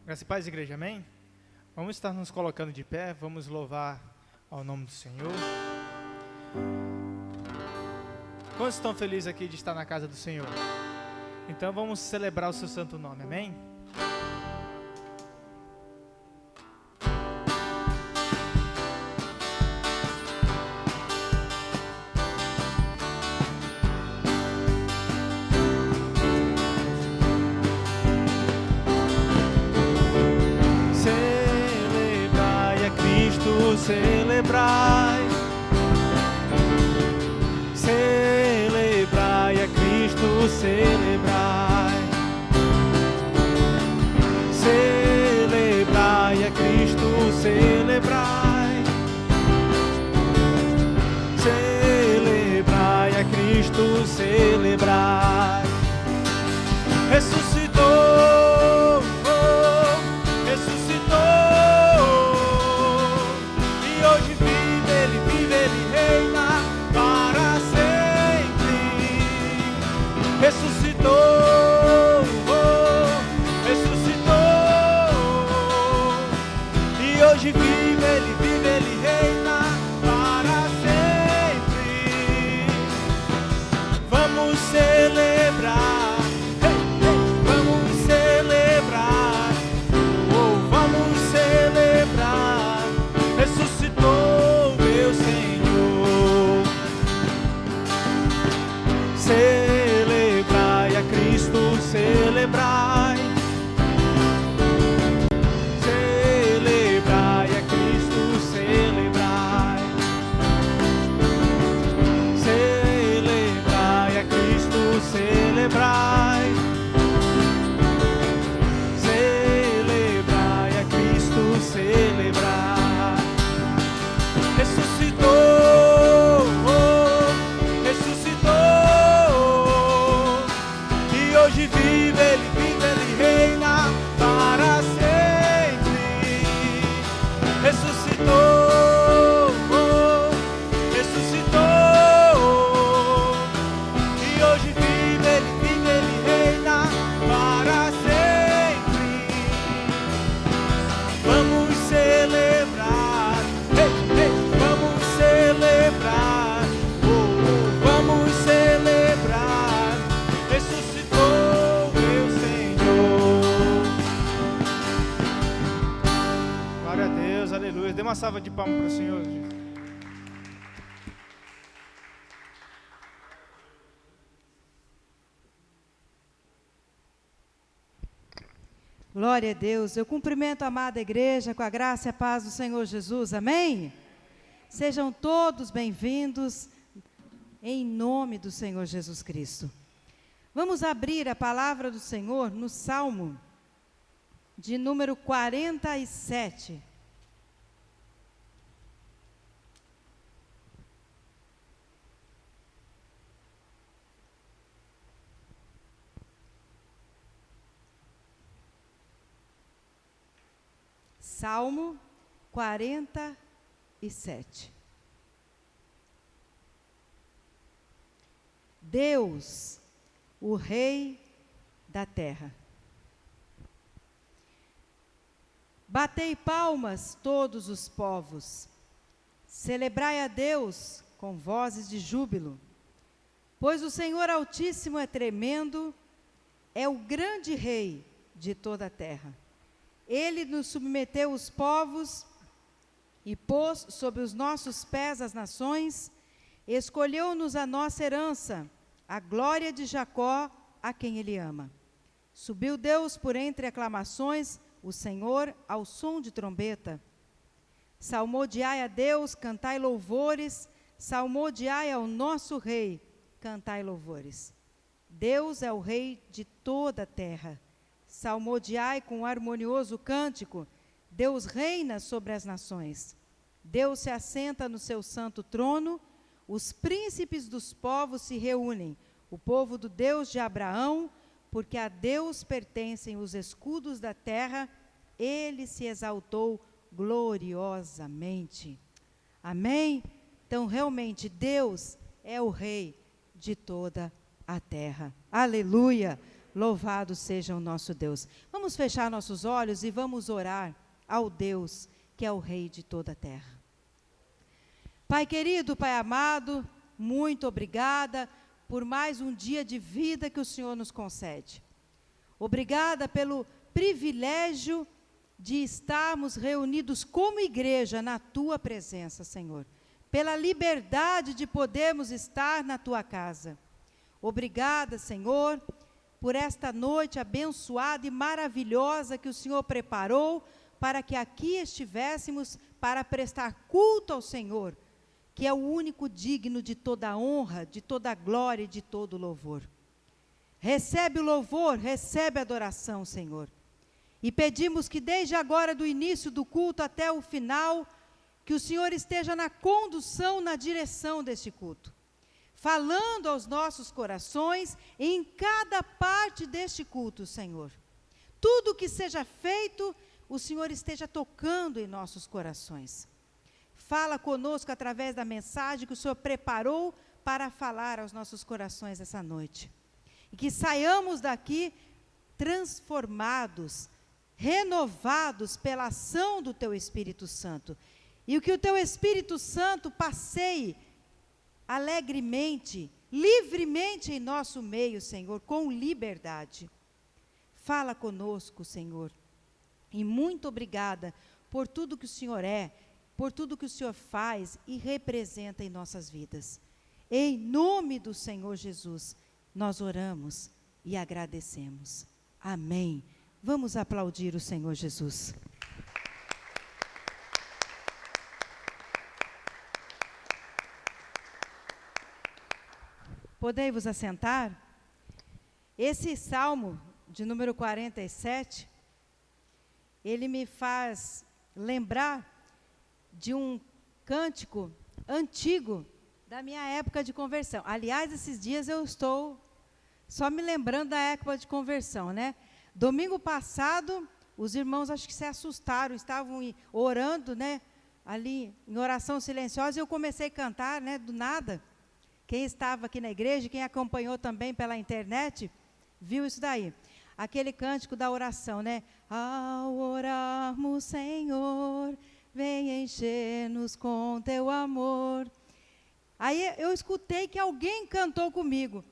Graça e paz, igreja, amém? Vamos estar nos colocando de pé, vamos louvar ao nome do Senhor. Quantos estão felizes aqui de estar na casa do Senhor? Então vamos celebrar o seu santo nome, amém? Celebrai, celebrai a Cristo, celebrai, celebrai a Cristo, celebrai, celebrai a Cristo, celebrai. Ressuscitou, ressuscitou. Ressuscitou, ressuscitou, e hoje vive, ele reina para sempre. Vamos celebrar, vamos celebrar, oh, vamos celebrar. Ressuscitou meu Senhor. Celebrai a Cristo, celebrai, celebrai a Cristo, celebrai, celebrai a Cristo, celebrai, celebrai a Cristo, celebrai. Ressuscitou, hoje vive, ele reina para sempre. Ressuscitou, ressuscitou, e hoje vive, ele reina para sempre. Vamos celebrar, vamos celebrar, vamos celebrar. Ressuscitou meu Senhor. Glória a Deus, aleluia. Dê uma salva de palmas para o Senhor, gente. Glória a Deus. Eu cumprimento a amada igreja com a graça e a paz do Senhor Jesus. Amém? Sejam todos bem-vindos em nome do Senhor Jesus Cristo. Vamos abrir a palavra do Senhor no Salmo de número 47. Salmo 47. Deus, o Rei da terra. Batei palmas todos os povos, celebrai a Deus com vozes de júbilo, pois o Senhor Altíssimo é tremendo, é o grande Rei de toda a terra. Ele nos submeteu os povos e pôs sob os nossos pés as nações, escolheu-nos a nossa herança, a glória de Jacó, a quem ele ama. Subiu Deus por entre aclamações, o Senhor ao som de trombeta. Salmodiai a Deus, cantai louvores, salmodiai ao nosso Rei, cantai louvores. Deus é o Rei de toda a terra. Salmodiai com harmonioso cântico, Deus reina sobre as nações. Deus se assenta no seu santo trono, os príncipes dos povos se reúnem, o povo do Deus de Abraão, porque a Deus pertencem os escudos da terra, ele se exaltou gloriosamente. Amém? Então, realmente, Deus é o Rei de toda a terra. Aleluia! Louvado seja o nosso Deus. Vamos fechar nossos olhos e vamos orar ao Deus que é o Rei de toda a terra. Pai querido, Pai amado, muito obrigada por mais um dia de vida que o Senhor nos concede. Obrigada pelo privilégio de estarmos reunidos como igreja na Tua presença, Senhor. Pela liberdade de podermos estar na Tua casa. Obrigada, Senhor, por esta noite abençoada e maravilhosa que o Senhor preparou para que aqui estivéssemos para prestar culto ao Senhor, que é o único digno de toda a honra, de toda a glória e de todo o louvor. Recebe o louvor, recebe a adoração, Senhor. E pedimos que desde agora, do início do culto até o final, que o Senhor esteja na condução, na direção deste culto, falando aos nossos corações em cada parte deste culto, Senhor. Tudo que seja feito, o Senhor esteja tocando em nossos corações. Fala conosco através da mensagem que o Senhor preparou para falar aos nossos corações essa noite. E que saiamos daqui transformados, renovados pela ação do Teu Espírito Santo. E que o Teu Espírito Santo passeie alegremente, livremente em nosso meio, Senhor, com liberdade. Fala conosco, Senhor. E muito obrigada por tudo que o Senhor é, por tudo que o Senhor faz e representa em nossas vidas. Em nome do Senhor Jesus, nós oramos e agradecemos. Amém. Vamos aplaudir o Senhor Jesus. Podei vos assentar? Esse salmo de número 47, ele me faz lembrar de um cântico antigo da minha época de conversão. Aliás, esses dias eu estou só me lembrando da época de conversão, né? Domingo passado, os irmãos acho que se assustaram, estavam orando, né? Ali em oração silenciosa, e eu comecei a cantar, né? Do nada. Quem estava aqui na igreja, quem acompanhou também pela internet, viu isso daí. Aquele cântico da oração, né? Ao orarmos, Senhor, vem encher-nos com Teu amor. Aí eu escutei que alguém cantou comigo.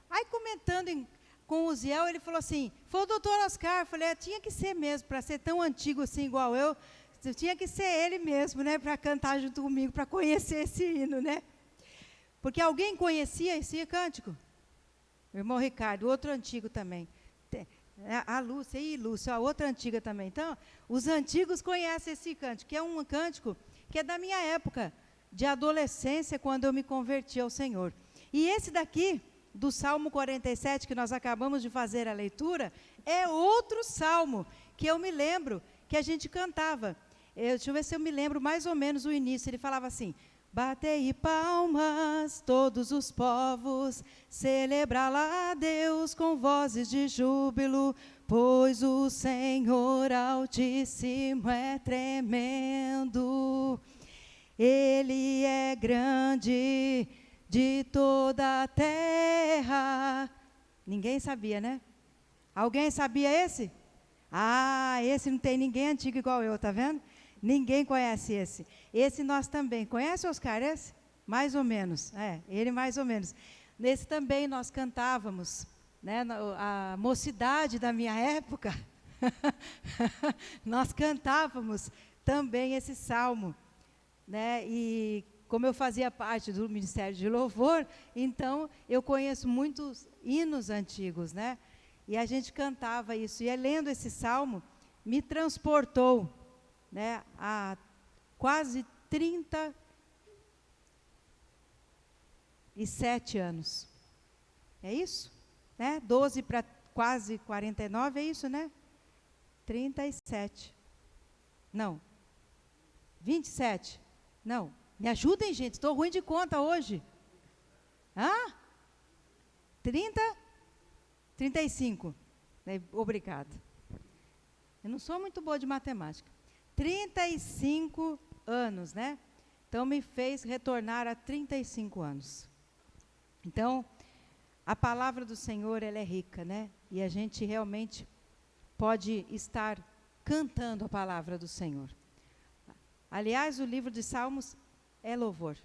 Aí comentando com o Ziel, ele falou assim, foi o doutor Oscar. Eu falei, tinha que ser mesmo, para ser tão antigo assim igual eu, tinha que ser ele mesmo, né? Para cantar junto comigo, para conhecer esse hino, né? Porque alguém conhecia esse cântico? O irmão Ricardo, outro antigo também. A Lúcia, a outra antiga também. Então, os antigos conhecem esse cântico, que é um cântico que é da minha época, de adolescência, quando eu me converti ao Senhor. E esse daqui, do Salmo 47, que nós acabamos de fazer a leitura, é outro salmo, que eu me lembro, que a gente cantava. Deixa eu ver se eu me lembro mais ou menos o início. Ele falava assim, batei palmas, todos os povos, celebrá-la a Deus com vozes de júbilo, pois o Senhor Altíssimo é tremendo. Ele é grande de toda a terra. Ninguém sabia, né? Alguém sabia esse? Esse não tem ninguém antigo igual eu, tá vendo? Ninguém conhece esse. Esse nós também. Conhece, Oscar, esse? Mais ou menos. Ele mais ou menos. Nesse também nós cantávamos, né? A mocidade da minha época, nós cantávamos também esse salmo. né? E como eu fazia parte do Ministério de Louvor, então eu conheço muitos hinos antigos, né? E a gente cantava isso. E lendo esse salmo, me transportou, né, a quase 37 anos. É isso? Né? 12 para quase 49, é isso, né? 37. Não. 27. Não. Me ajudem, gente, estou ruim de conta hoje. 35. Obrigada. Eu não sou muito boa de matemática. 35 anos, né? Então, me fez retornar a 35 anos. Então, a palavra do Senhor, ela é rica, né? E a gente realmente pode estar cantando a palavra do Senhor. Aliás, o livro de Salmos é louvor.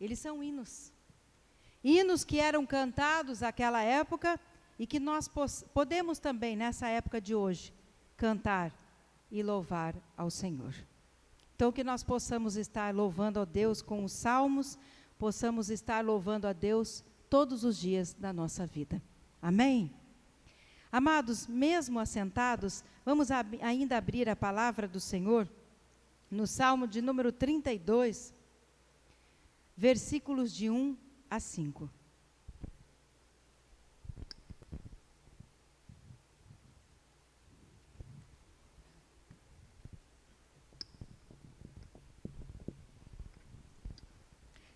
Eles são hinos. Hinos que eram cantados naquela época e que nós podemos também, nessa época de hoje, cantar e louvar ao Senhor. Então, que nós possamos estar louvando a Deus com os salmos, possamos estar louvando a Deus todos os dias da nossa vida. Amém? Amados, mesmo assentados, vamos ainda abrir a palavra do Senhor no Salmo de número 32, versículos de 1 a 5.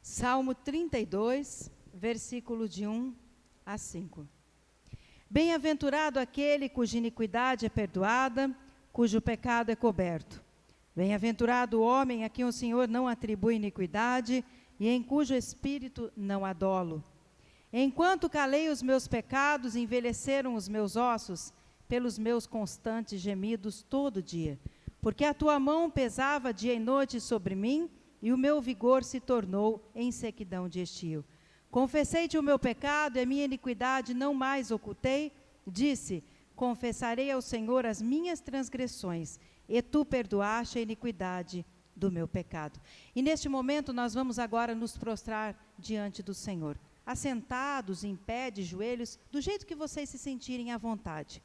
Salmo 32, versículo de 1 a 5. Bem-aventurado aquele cuja iniquidade é perdoada, cujo pecado é coberto. Bem-aventurado o homem a quem o Senhor não atribui iniquidade e em cujo espírito não há dolo. Enquanto calei os meus pecados, envelheceram os meus ossos pelos meus constantes gemidos todo dia. Porque a tua mão pesava dia e noite sobre mim, e o meu vigor se tornou em sequidão de estio. Confessei-te o meu pecado e a minha iniquidade não mais ocultei. Disse, confessarei ao Senhor as minhas transgressões, e tu perdoaste a iniquidade do meu pecado. E neste momento nós vamos agora nos prostrar diante do Senhor, assentados, em pé, de joelhos, do jeito que vocês se sentirem à vontade.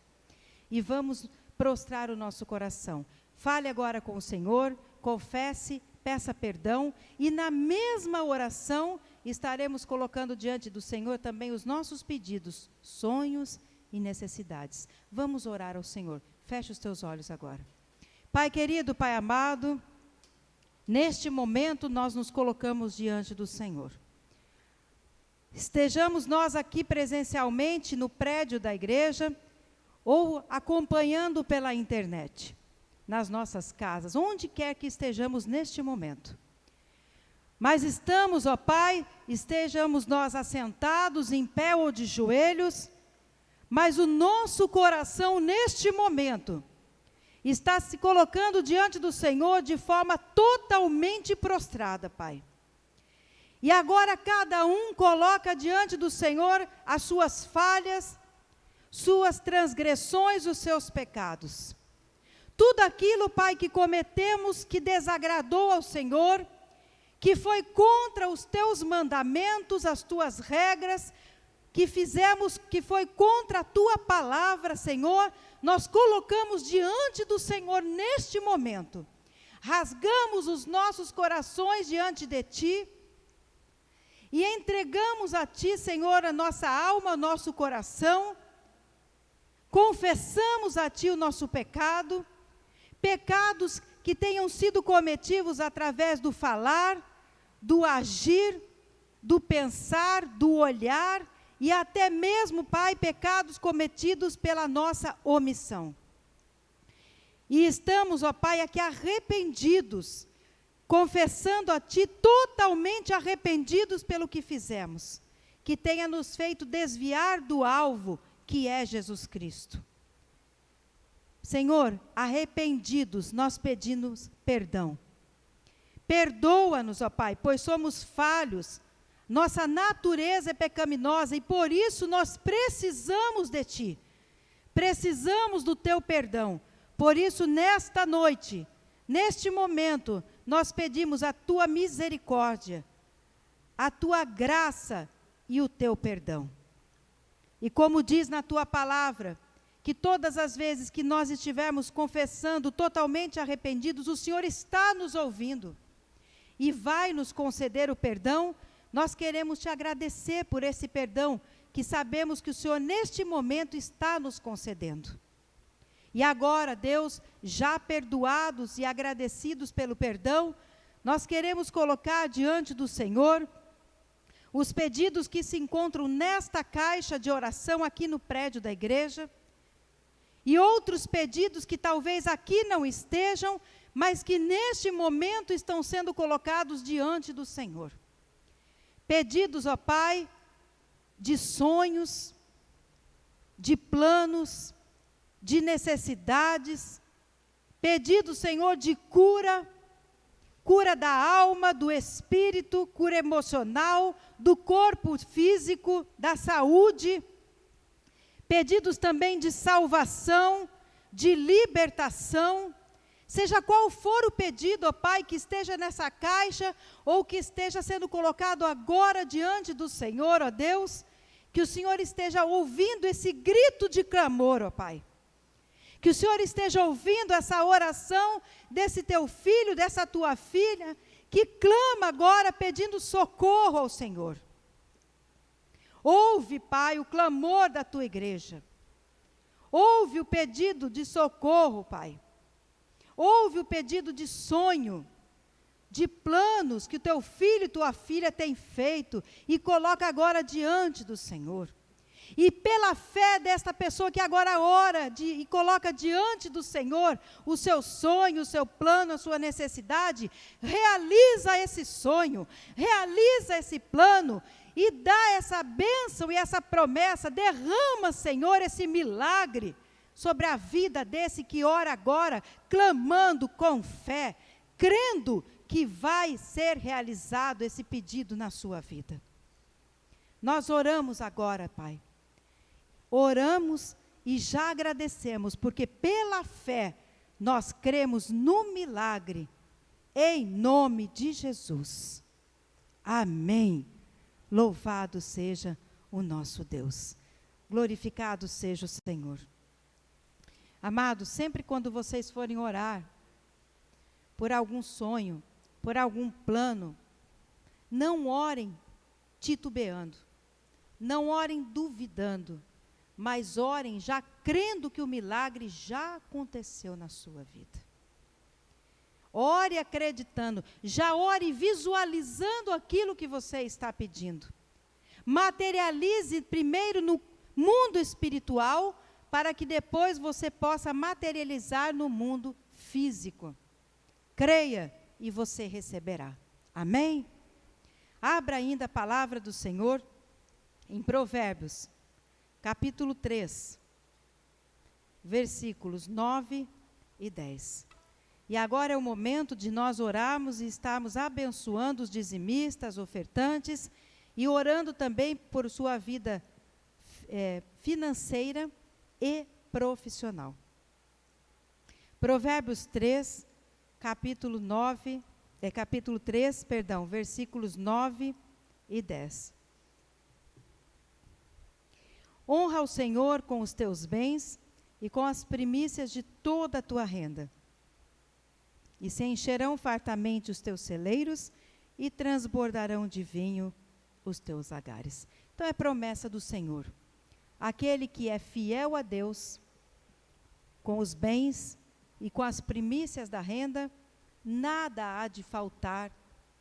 E vamos prostrar o nosso coração. Fale agora com o Senhor, confesse, peça perdão, e na mesma oração estaremos colocando diante do Senhor também os nossos pedidos, sonhos e necessidades. Vamos orar ao Senhor. Feche os teus olhos agora. Pai querido, Pai amado, neste momento nós nos colocamos diante do Senhor. Estejamos nós aqui presencialmente no prédio da igreja ou acompanhando pela internet, nas nossas casas, onde quer que estejamos neste momento. Mas estamos, ó Pai, estejamos nós assentados em pé ou de joelhos, mas o nosso coração neste momento está se colocando diante do Senhor de forma totalmente prostrada, Pai. E agora cada um coloca diante do Senhor as suas falhas, suas transgressões, os seus pecados. Tudo aquilo, Pai, que cometemos, que desagradou ao Senhor, que foi contra os teus mandamentos, as tuas regras, que fizemos, que foi contra a tua palavra, Senhor, nós colocamos diante do Senhor neste momento. Rasgamos os nossos corações diante de Ti e entregamos a Ti, Senhor, a nossa alma, o nosso coração. Confessamos a Ti o nosso pecado, pecados que tenham sido cometidos através do falar, do agir, do pensar, do olhar, e até mesmo, Pai, pecados cometidos pela nossa omissão. E estamos, ó Pai, aqui arrependidos, confessando a Ti, totalmente arrependidos pelo que fizemos, que tenha nos feito desviar do alvo, que é Jesus Cristo. Senhor, arrependidos, nós pedimos perdão. Perdoa-nos, ó Pai, pois somos falhos, nossa natureza é pecaminosa e por isso nós precisamos de Ti, precisamos do Teu perdão. Por isso, nesta noite, neste momento, nós pedimos a tua misericórdia, a tua graça e o teu perdão. E como diz na tua palavra, que todas as vezes que nós estivermos confessando totalmente arrependidos, o Senhor está nos ouvindo e vai nos conceder o perdão. Nós queremos te agradecer por esse perdão, que sabemos que o Senhor neste momento está nos concedendo. E agora, Deus, já perdoados e agradecidos pelo perdão, nós queremos colocar diante do Senhor os pedidos que se encontram nesta caixa de oração aqui no prédio da igreja, e outros pedidos que talvez aqui não estejam, mas que neste momento estão sendo colocados diante do Senhor. Pedidos, ó Pai, de sonhos, de planos, de necessidades, pedidos, Senhor, de cura, cura da alma, do espírito, cura emocional, do corpo físico, da saúde, pedidos também de salvação, de libertação, seja qual for o pedido, ó Pai, que esteja nessa caixa, ou que esteja sendo colocado agora diante do Senhor, ó Deus, que o Senhor esteja ouvindo esse grito de clamor, ó Pai. Que o Senhor esteja ouvindo essa oração desse teu filho, dessa tua filha, que clama agora pedindo socorro ao Senhor. Ouve, Pai, o clamor da tua igreja. Ouve o pedido de socorro, Pai. Ouve o pedido de sonho, de planos que o teu filho e tua filha têm feito e coloca agora diante do Senhor. E pela fé desta pessoa que agora ora e coloca diante do Senhor o seu sonho, o seu plano, a sua necessidade, realiza esse sonho, realiza esse plano e dá essa bênção e essa promessa, derrama, Senhor, esse milagre sobre a vida desse que ora agora, clamando com fé, crendo que vai ser realizado esse pedido na sua vida. Nós oramos agora, Pai. Oramos e já agradecemos, porque pela fé nós cremos no milagre, em nome de Jesus. Amém. Louvado seja o nosso Deus. Glorificado seja o Senhor. Amados, sempre quando vocês forem orar por algum sonho, por algum plano, não orem titubeando, não orem duvidando, mas orem já crendo que o milagre já aconteceu na sua vida. Ore acreditando, já ore visualizando aquilo que você está pedindo. Materialize primeiro no mundo espiritual, para que depois você possa materializar no mundo físico. Creia e você receberá. Amém? Abra ainda a palavra do Senhor em Provérbios, capítulo 3, versículos 9 e 10. E agora é o momento de nós orarmos e estarmos abençoando os dizimistas, ofertantes, e orando também por sua vida financeira e profissional. Provérbios 3, capítulo 3, versículos 9 e 10. Honra o Senhor com os teus bens e com as primícias de toda a tua renda. E se encherão fartamente os teus celeiros e transbordarão de vinho os teus lagares. Então é promessa do Senhor. Aquele que é fiel a Deus, com os bens e com as primícias da renda, nada há de faltar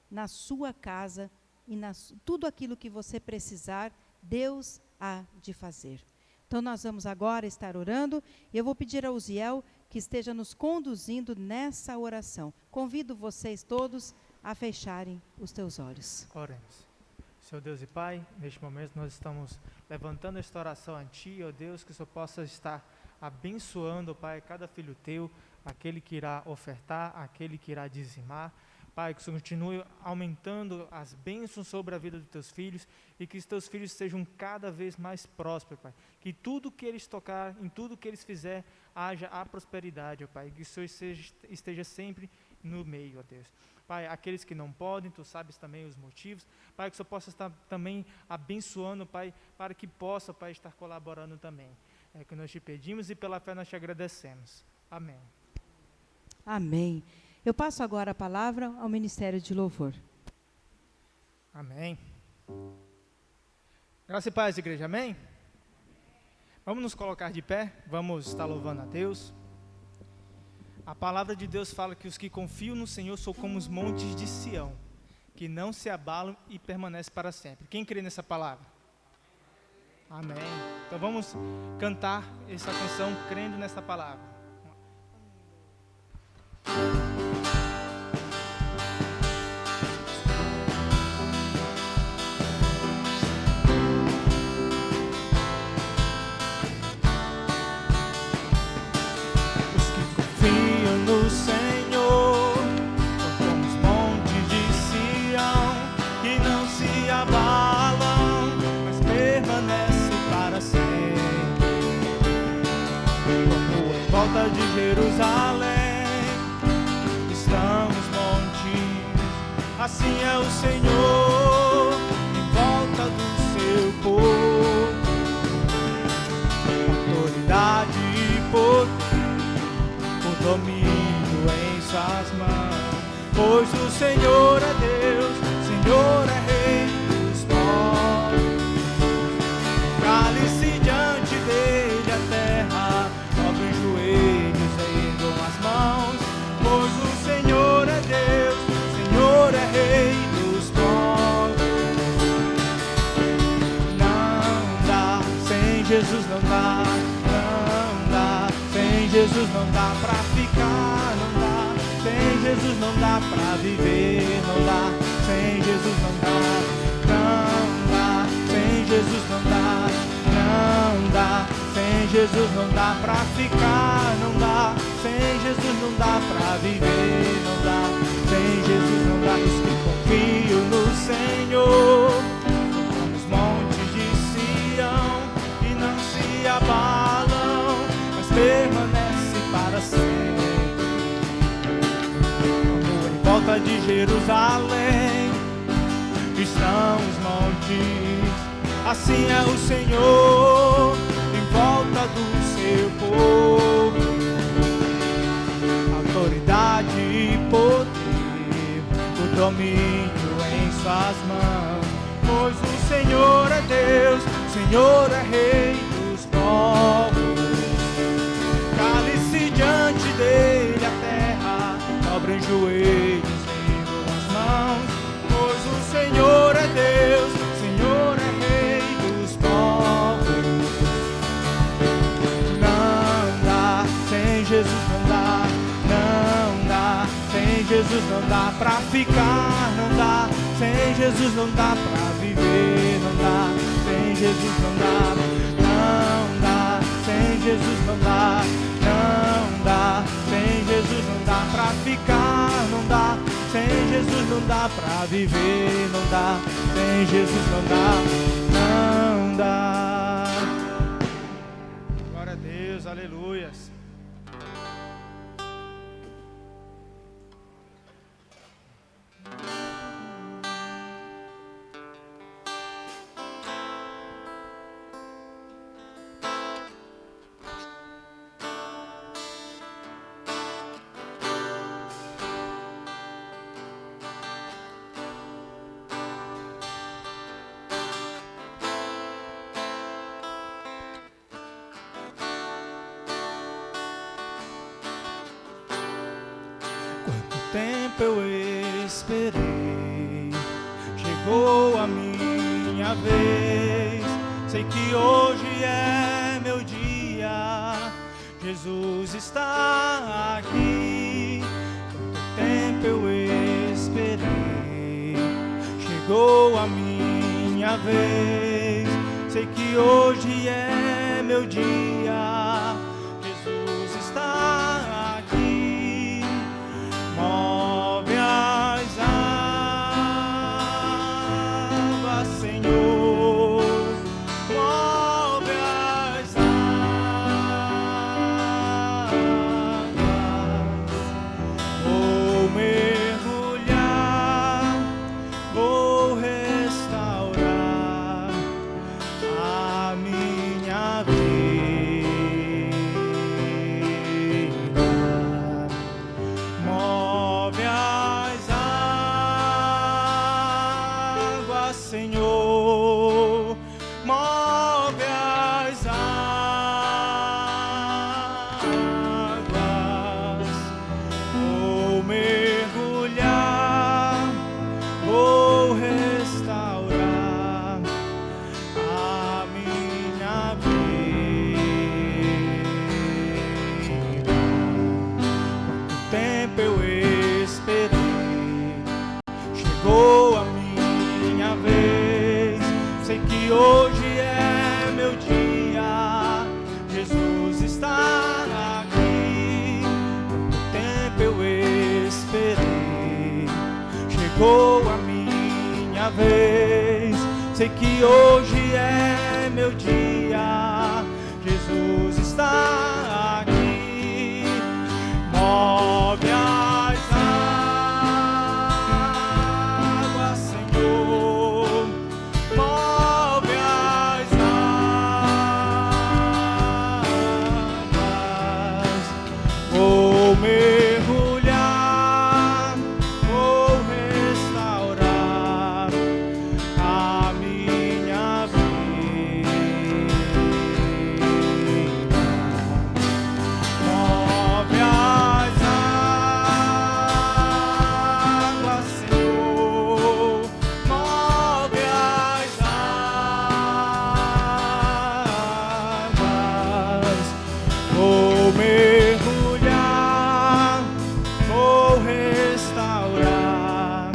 na sua casa e tudo aquilo que você precisar, Deus há de fazer. Então nós vamos agora estar orando e eu vou pedir ao Ziel que esteja nos conduzindo nessa oração. Convido vocês todos a fecharem os teus olhos. Oremos. Senhor Deus e Pai, neste momento nós estamos levantando esta oração a Ti, ó Deus, que o Senhor possa estar abençoando, Pai, cada filho Teu, aquele que irá ofertar, aquele que irá dizimar. Pai, que o Senhor continue aumentando as bênçãos sobre a vida dos Teus filhos e que os Teus filhos sejam cada vez mais prósperos, Pai. Que tudo que eles tocar, em tudo que eles fizerem, haja a prosperidade, ó Pai. Que o Senhor esteja sempre no meio, ó Deus. Pai, aqueles que não podem, Tu sabes também os motivos. Pai, que o Senhor possa estar também abençoando, Pai, para que possa, Pai, estar colaborando também. É que nós te pedimos e pela fé nós te agradecemos. Amém. Amém. Eu passo agora a palavra ao Ministério de Louvor. Amém. Graça e paz, igreja, amém? Vamos nos colocar de pé, vamos estar louvando a Deus. A palavra de Deus fala que os que confiam no Senhor são como os montes de Sião, que não se abalam e permanecem para sempre. Quem crê nessa palavra? Amém. Então vamos cantar essa canção crendo nessa palavra. De Jerusalém estão os montes, assim é o Senhor em volta do seu povo, autoridade e poder, o domínio em suas mãos, pois o Senhor é Deus, o Senhor é Rei dos povos, cale-se diante dele a terra, dobre os joelhos, erguam as mãos, pois o Senhor é Deus, o Senhor é Rei dos povos. Não dá, sem Jesus não dá, não dá, sem Jesus não dá pra ficar, não dá, sem Jesus não dá pra viver, não dá, sem Jesus não dá, não dá, sem Jesus não dá, não dá. Sem Jesus não dá pra ficar, não dá. Sem Jesus não dá pra viver, não dá. Sem Jesus não dá. Os que confiam no Senhor, como os montes de Sião, e não se abalam, mas permanece para sempre. Como em volta de Jerusalém estão os montes, assim é o Senhor volta do seu povo, autoridade e poder, o domínio em suas mãos, pois o Senhor é Deus, o Senhor é Rei dos povos, cale-se diante dele a terra, dobre os joelhos, erguam as mãos, pois o Senhor é Deus, o Senhor é Rei dos povos. Sem Jesus não dá, não dá, sem Jesus não dá pra ficar, não dá, sem Jesus não dá pra viver, não dá, sem Jesus não dá, não dá, sem Jesus não dá, não dá, sem Jesus não dá pra ficar, não dá, sem Jesus não dá pra viver, não dá, sem Jesus não dá, não dá. Glória a Deus, aleluias. Tempo eu esperei, chegou a minha vez, sei que hoje é meu dia, Jesus está aqui. Quanto tempo eu esperei, chegou a minha vez, sei que hoje é meu dia, Jesus está aqui. Move as águas, Senhor, move as águas, oh hoje é meu dia. Jesus está aqui. Quanto tempo eu esperei, chegou a minha vez. Sei que hoje é meu dia. Jesus está aqui. Move as águas, Senhor. Move as águas. Vou mergulhar, vou restaurar a minha vida. Move as águas, Senhor. Move as águas. Vou mergulhar, vou restaurar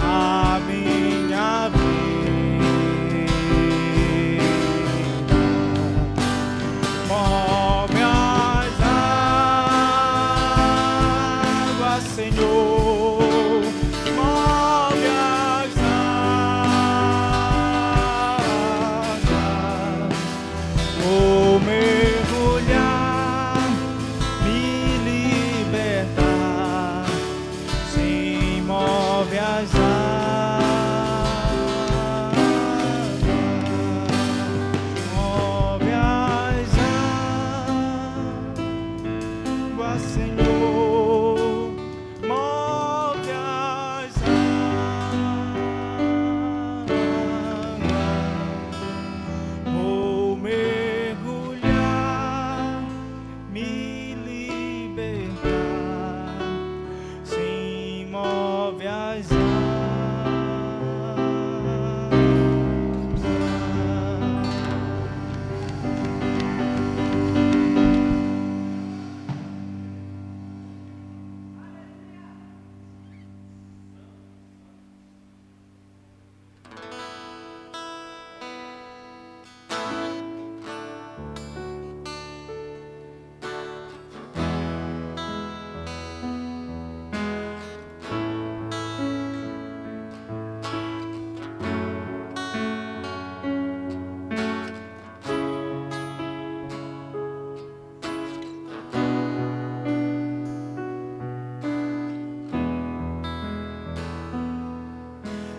a minha vida. Move as águas, Senhor. Move as águas. Vou mergulhar, me libertar. Sim, move as águas. Move as águas, Senhor. Move as águas. Vou mergulhar, me libertar. Sim, move as águas.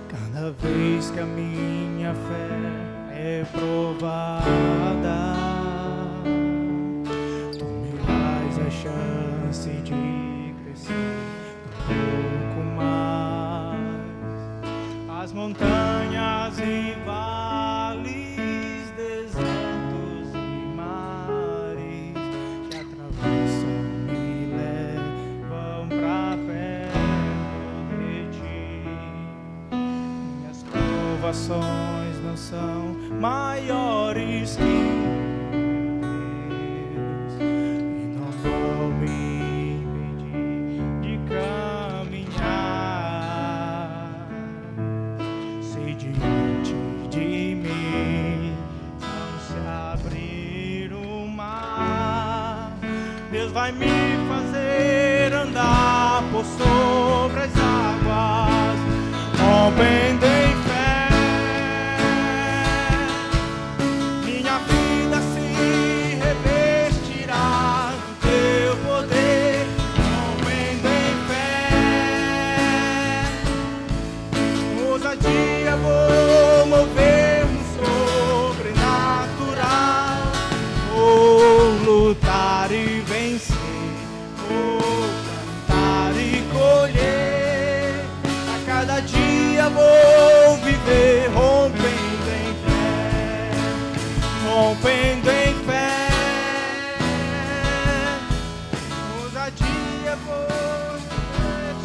Cada vez que a minha fé é provada, tu me dás a chance de crescer um pouco mais. As montanhas e vales, desertos e mares que atravessam me levam pra perto de ti. Minhas provações não são maiores que Deus e não vão me impedir de caminhar. Se diante de mim não se abrir o mar, Deus vai me fazer andar por sobre as águas, rompendo em fé. Minha vida se revestirá do teu poder, rompendo em fé. Ousadia vou mover no sobrenatural, vou lutar e vencer, vou cantar e colher. A cada dia vou viver rompendo em fé, rompendo em fé. Ousadia vou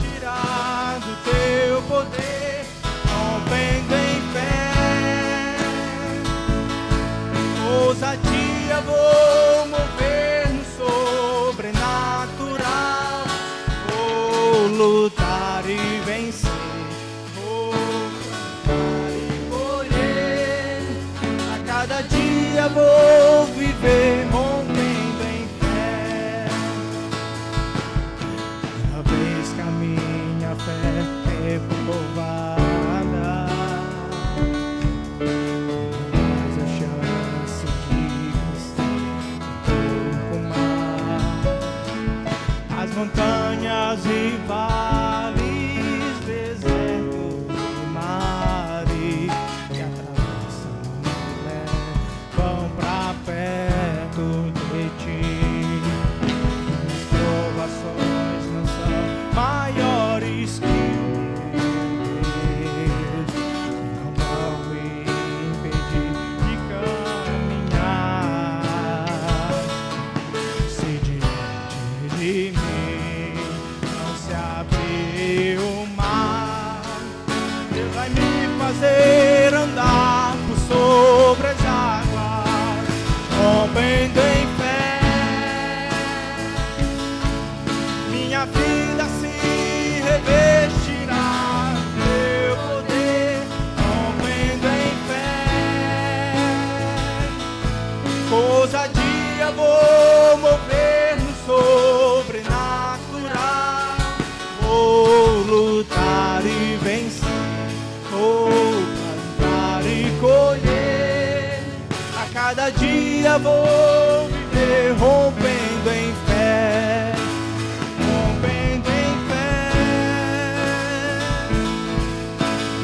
tirar do teu poder, rompendo em fé. Ousadia vou mover no sobrenatural, vou lutar e vencer, vou me fazer andar por sobre as águas, rompendo em fé. Minha vida se revestirá teu poder, rompendo em fé. Ousadia vou mover no sobrenatural, vou lutar e vencer, vou plantar e colher. A cada dia vou viver rompendo em fé, rompendo em fé.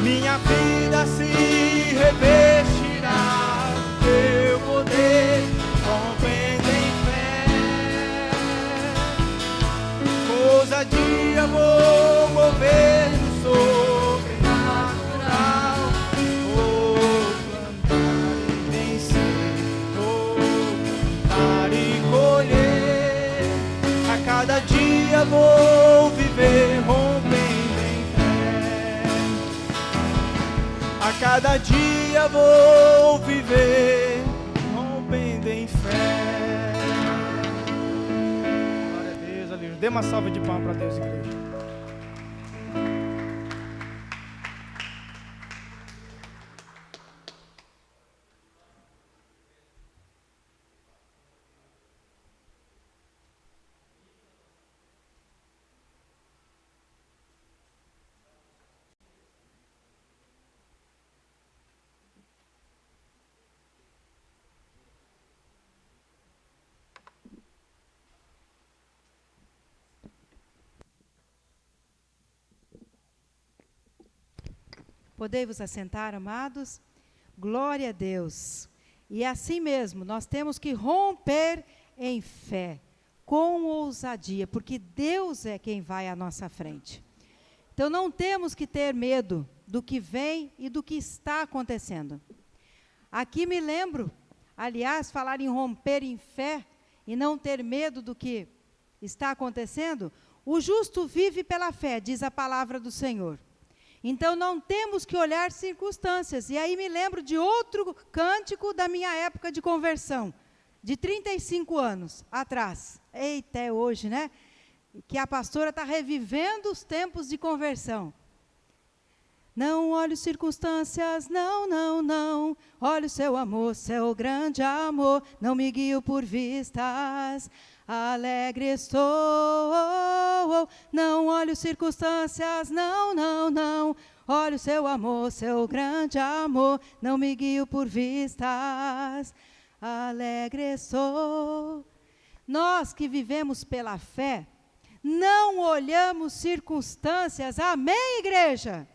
Minha vida se revestirá teu poder, rompendo em fé. Ousadia vou mover no sobrenatural, vou plantar e vencer, vou plantar e colher. A cada dia vou viver rompendo em fé. A cada dia vou viver rompendo em fé. Glória a Deus, aleluia. Dê uma salva de palmas para Deus, igreja. Podei-vos assentar, amados? Glória a Deus. E assim mesmo, nós temos que romper em fé, com ousadia, porque Deus é quem vai à nossa frente. Então não temos que ter medo do que vem e do que está acontecendo. Aqui me lembro, aliás, falar em romper em fé e não ter medo do que está acontecendo. O justo vive pela fé, diz a palavra do Senhor. Então não temos que olhar circunstâncias. E aí me lembro de outro cântico da minha época de conversão, de 35 anos atrás. Eita, é hoje, né? Que a pastora está revivendo os tempos de conversão. Não olho circunstâncias, não, não, não. Olho seu amor, seu grande amor. Não me guio por vistas, alegre estou. Não olho circunstâncias, não, não, não. Olho seu amor, seu grande amor. Não me guio por vistas, alegre estou. Nós que vivemos pela fé, não olhamos circunstâncias. Amém, igreja?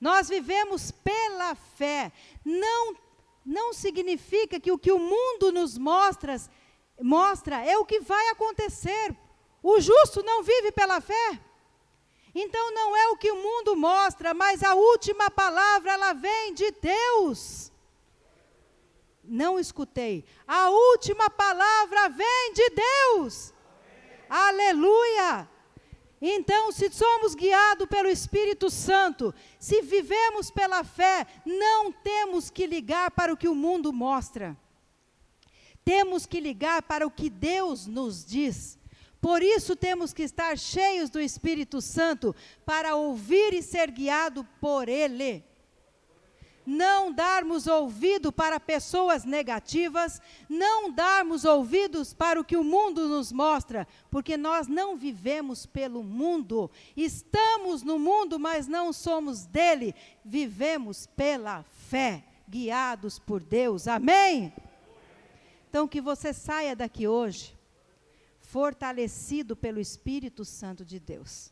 Nós vivemos pela fé. Não significa que o que o mundo nos mostra é o que vai acontecer. O justo não vive pela fé. Então não é o que o mundo mostra, mas a última palavra, ela vem de Deus. Não escutei. A última palavra vem de Deus. Aleluia! Então, se somos guiados pelo Espírito Santo, se vivemos pela fé, não temos que ligar para o que o mundo mostra. Temos que ligar para o que Deus nos diz. Por isso temos que estar cheios do Espírito Santo para ouvir e ser guiado por Ele. Não darmos ouvido para pessoas negativas, não darmos ouvidos para o que o mundo nos mostra, porque nós não vivemos pelo mundo, estamos no mundo, mas não somos dele, vivemos pela fé, guiados por Deus, amém? Então que você saia daqui hoje, fortalecido pelo Espírito Santo de Deus,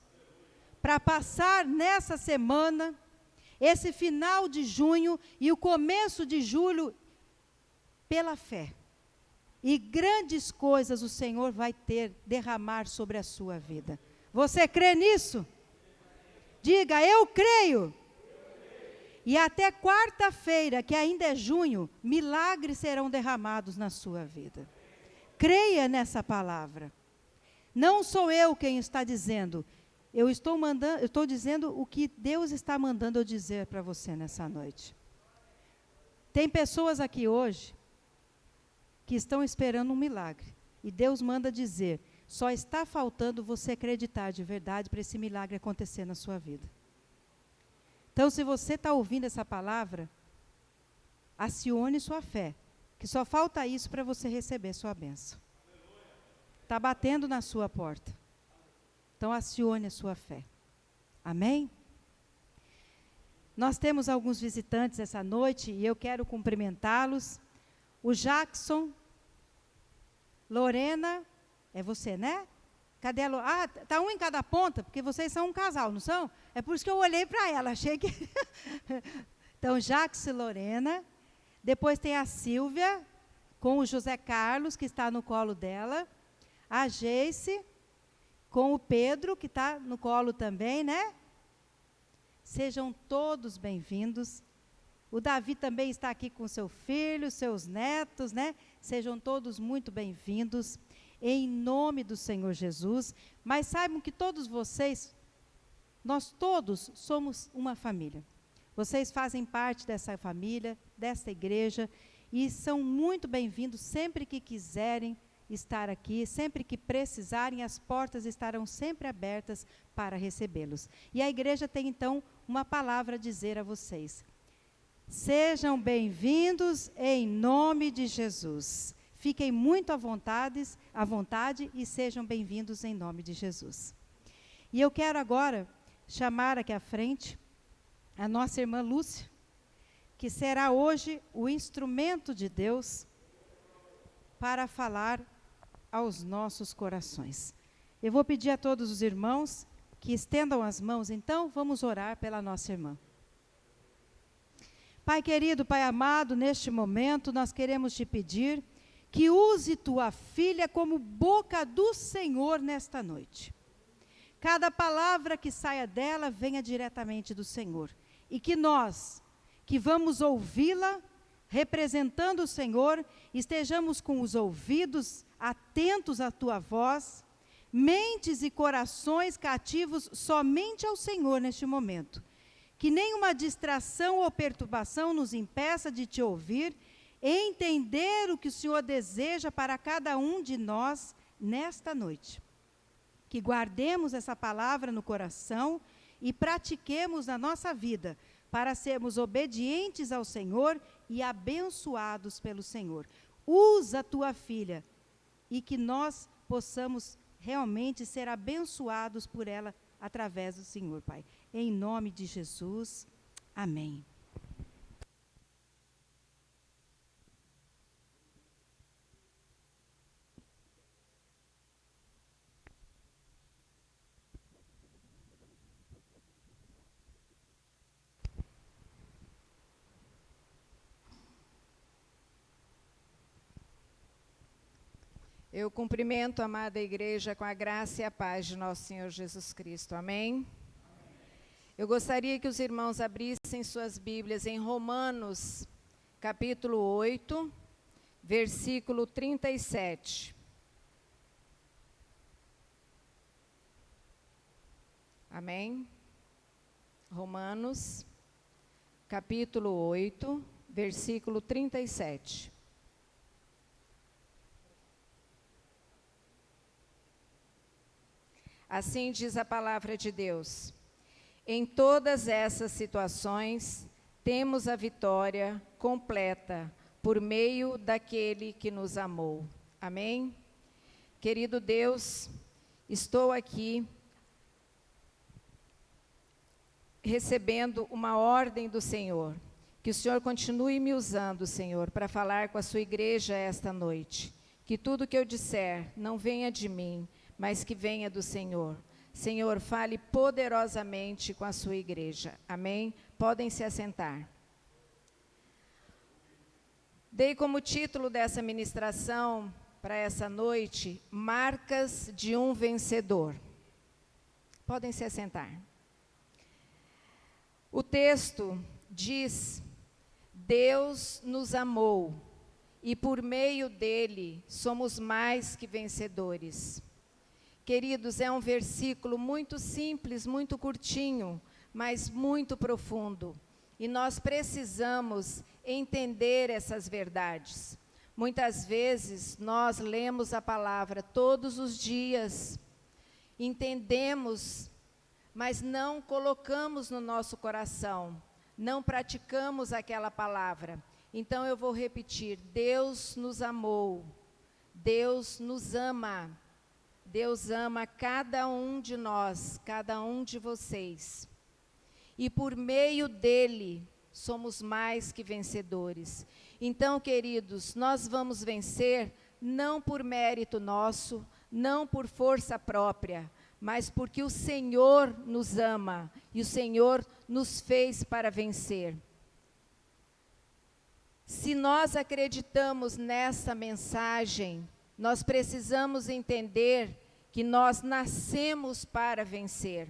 para passar nessa semana, esse final de junho e o começo de julho, pela fé. E grandes coisas o Senhor vai derramar sobre a sua vida. Você crê nisso? Diga, eu creio. E até quarta-feira, que ainda é junho, milagres serão derramados na sua vida. Creia nessa palavra. Não sou eu quem está dizendo. eu estou dizendo o que Deus está mandando eu dizer para você nessa noite. Tem pessoas aqui hoje que estão esperando um milagre. E Deus manda dizer, só está faltando você acreditar de verdade para esse milagre acontecer na sua vida. Então, se você está ouvindo essa palavra, acione sua fé, que só falta isso para você receber sua bênção. Está batendo na sua porta. Então, acione a sua fé. Amém? Nós temos alguns visitantes essa noite e eu quero cumprimentá-los. O Jackson, Lorena, é você, né? Cadê a Lorena? Ah, está um em cada ponta, porque vocês são um casal, não são? É por isso que eu olhei para ela, achei que... Então, Jackson e Lorena. Depois tem a Silvia, com o José Carlos, que está no colo dela. A Geice, com o Pedro, que está no colo também, né? Sejam todos bem-vindos. O Davi também está aqui com seu filho, seus netos, né? Sejam todos muito bem-vindos, em nome do Senhor Jesus. Mas saibam que todos vocês, nós todos somos uma família. Vocês fazem parte dessa família, dessa igreja, e são muito bem-vindos sempre que quiserem estar aqui, sempre que precisarem, as portas estarão sempre abertas para recebê-los. E a igreja tem, então, uma palavra a dizer a vocês. Sejam bem-vindos em nome de Jesus. Fiquem muito à vontade e sejam bem-vindos em nome de Jesus. E eu quero agora chamar aqui à frente a nossa irmã Lúcia, que será hoje o instrumento de Deus para falar aos nossos corações. Eu vou pedir a todos os irmãos que estendam as mãos, então vamos orar pela nossa irmã. Pai querido, Pai amado, neste momento nós queremos te pedir que use tua filha como boca do Senhor nesta noite. Cada palavra que saia dela venha diretamente do Senhor. E que nós, que vamos ouvi-la, representando o Senhor, estejamos com os ouvidos atentos à tua voz, mentes e corações cativos somente ao Senhor neste momento. Que nenhuma distração ou perturbação nos impeça de te ouvir, entender o que o Senhor deseja para cada um de nós nesta noite. Que guardemos essa palavra no coração e pratiquemos na nossa vida, para sermos obedientes ao Senhor e abençoados pelo Senhor. Usa a tua filha e que nós possamos realmente ser abençoados por ela através do Senhor, Pai. Em nome de Jesus, amém. Eu cumprimento a amada igreja com a graça e a paz de nosso Senhor Jesus Cristo. Amém? Eu gostaria que os irmãos abrissem suas Bíblias em Romanos, capítulo 8, versículo 37. Amém? Romanos, capítulo 8, versículo 37. Assim diz a palavra de Deus. Em todas essas situações, temos a vitória completa por meio daquele que nos amou. Amém? Querido Deus, estou aqui recebendo uma ordem do Senhor. Que o Senhor continue me usando, Senhor, para falar com a sua igreja esta noite. Que tudo que eu disser não venha de mim, mas que venha do Senhor. Senhor, fale poderosamente com a sua igreja. Amém? Podem se assentar. Dei como título dessa ministração para essa noite, Marcas de um Vencedor. Podem se assentar. O texto diz: Deus nos amou e por meio dele somos mais que vencedores. Queridos, é um versículo muito simples, muito curtinho, mas muito profundo. E nós precisamos entender essas verdades. Muitas vezes nós lemos a palavra todos os dias, entendemos, mas não colocamos no nosso coração, não praticamos aquela palavra. Então eu vou repetir: Deus nos amou, Deus nos ama, Deus ama cada um de nós, cada um de vocês. E por meio dele, somos mais que vencedores. Então, queridos, nós vamos vencer não por mérito nosso, não por força própria, mas porque o Senhor nos ama e o Senhor nos fez para vencer. Se nós acreditamos nessa mensagem, nós precisamos entender que nós nascemos para vencer.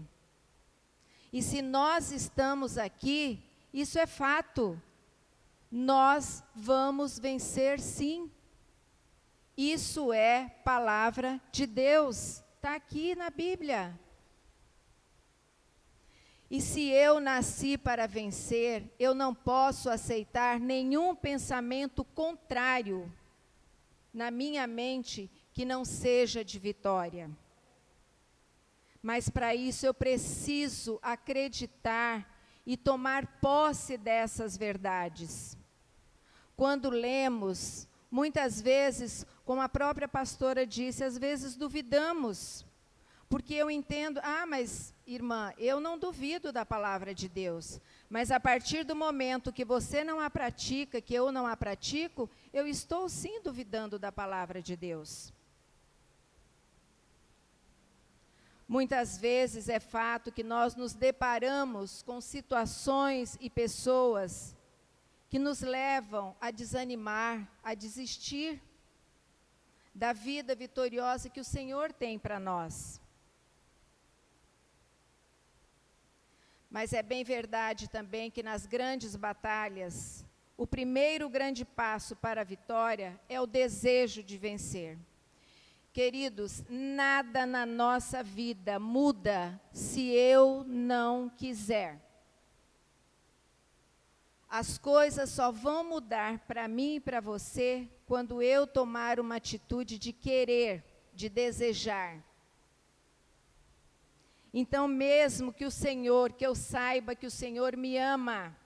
E se nós estamos aqui, isso é fato. Nós vamos vencer, sim. Isso é palavra de Deus. Está aqui na Bíblia. E se eu nasci para vencer, eu não posso aceitar nenhum pensamento contrário na minha mente que não seja de vitória. Mas para isso eu preciso acreditar e tomar posse dessas verdades. Quando lemos, muitas vezes, como a própria pastora disse, às vezes duvidamos, porque eu entendo, mas irmã, eu não duvido da palavra de Deus, mas a partir do momento que você não a pratica, que eu não a pratico, eu estou sim duvidando da palavra de Deus. Muitas vezes é fato que nós nos deparamos com situações e pessoas que nos levam a desanimar, a desistir da vida vitoriosa que o Senhor tem para nós. Mas é bem verdade também que nas grandes batalhas, o primeiro grande passo para a vitória é o desejo de vencer. Queridos, nada na nossa vida muda se eu não quiser. As coisas só vão mudar para mim e para você quando eu tomar uma atitude de querer, de desejar. Então, mesmo que eu saiba que o Senhor me ama,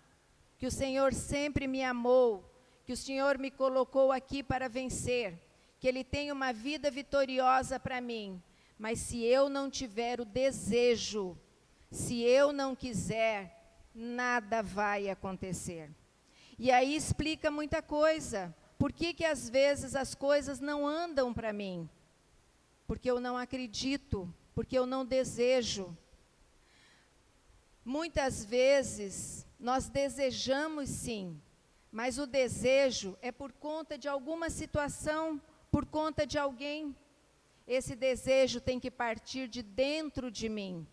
que o Senhor sempre me amou, que o Senhor me colocou aqui para vencer, que Ele tem uma vida vitoriosa para mim, mas se eu não tiver o desejo, se eu não quiser, nada vai acontecer. E aí explica muita coisa. Por que às vezes as coisas não andam para mim? Porque eu não acredito, porque eu não desejo. Muitas vezes nós desejamos sim, mas o desejo é por conta de alguma situação, por conta de alguém. Esse desejo tem que partir de dentro de mim.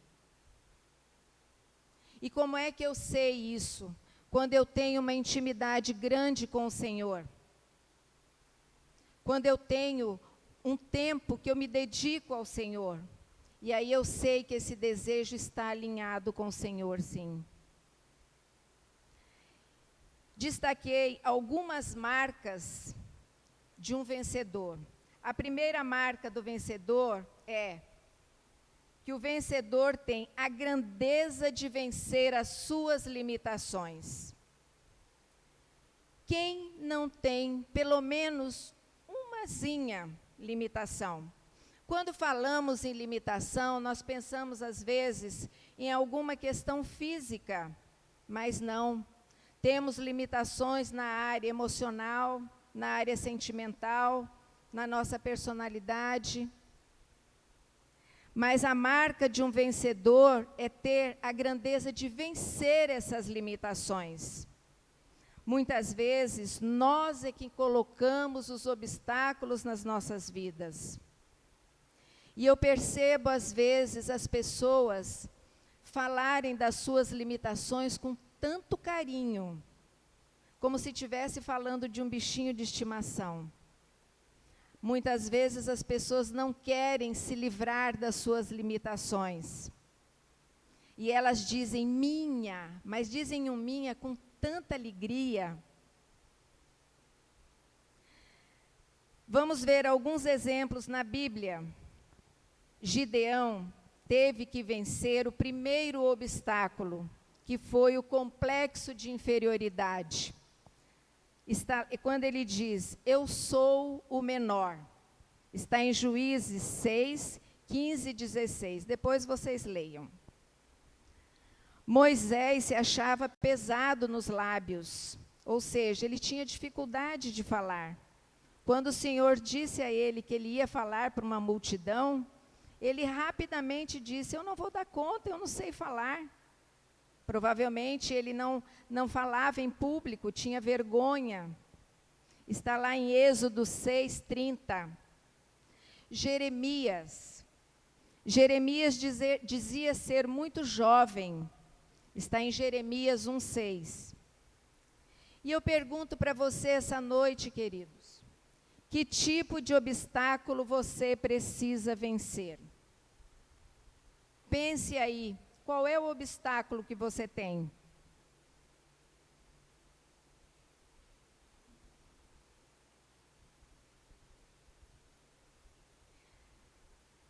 E como é que eu sei isso? Quando eu tenho uma intimidade grande com o Senhor. Quando eu tenho um tempo que eu me dedico ao Senhor. E aí eu sei que esse desejo está alinhado com o Senhor, sim. Destaquei algumas marcas de um vencedor. A primeira marca do vencedor é que o vencedor tem a grandeza de vencer as suas limitações. Quem não tem pelo menos umazinha limitação? Quando falamos em limitação, nós pensamos às vezes em alguma questão física, mas não. Temos limitações na área emocional, na área sentimental, na nossa personalidade. Mas a marca de um vencedor é ter a grandeza de vencer essas limitações. Muitas vezes, nós é que colocamos os obstáculos nas nossas vidas. E eu percebo, às vezes, as pessoas falarem das suas limitações com tanto carinho, como se estivesse falando de um bichinho de estimação. muitas vezes as pessoas não querem se livrar das suas limitações. E elas dizem minha, mas dizem um minha com tanta alegria. Vamos ver alguns exemplos na Bíblia. Gideão teve que vencer o primeiro obstáculo, que foi o complexo de inferioridade. Quando ele diz, eu sou o menor. Está em Juízes 6, 15 e 16. Depois vocês leiam. Moisés se achava pesado nos lábios, ou seja, ele tinha dificuldade de falar. Quando o Senhor disse a ele que ele ia falar para uma multidão, ele rapidamente disse, eu não vou dar conta, eu não sei falar. Provavelmente ele não falava em público, tinha vergonha. Está lá em Êxodo 6:30. Jeremias dizia ser muito jovem. Está em Jeremias 1:6. E eu pergunto para você essa noite, queridos, que tipo de obstáculo você precisa vencer? Pense aí, qual é o obstáculo que você tem?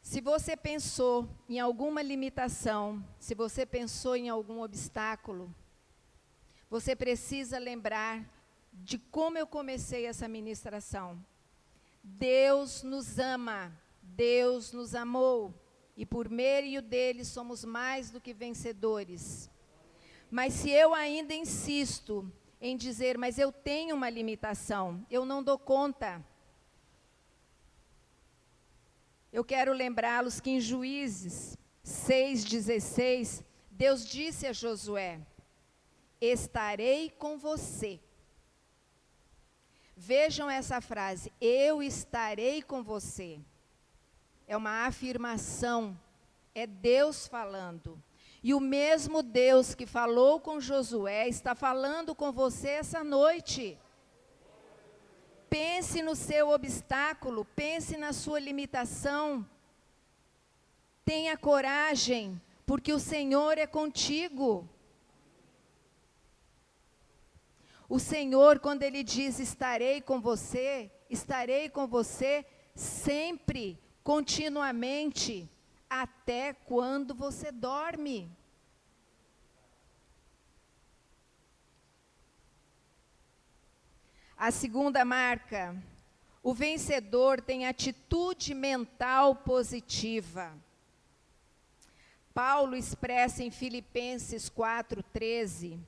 Se você pensou em alguma limitação, se você pensou em algum obstáculo, você precisa lembrar de como eu comecei essa ministração. Deus nos ama, Deus nos amou, e por meio dele somos mais do que vencedores. Mas se eu ainda insisto em dizer, mas eu tenho uma limitação, eu não dou conta. Eu quero lembrá-los que em Juízes 6:16, Deus disse a Josué, estarei com você. Vejam essa frase, eu estarei com você. É uma afirmação, é Deus falando. E o mesmo Deus que falou com Josué está falando com você essa noite. Pense no seu obstáculo, pense na sua limitação. Tenha coragem, porque o Senhor é contigo. O Senhor, quando Ele diz, estarei com você sempre, continuamente, até quando você dorme. A segunda marca, o vencedor tem atitude mental positiva. Paulo expressa em Filipenses 4:13,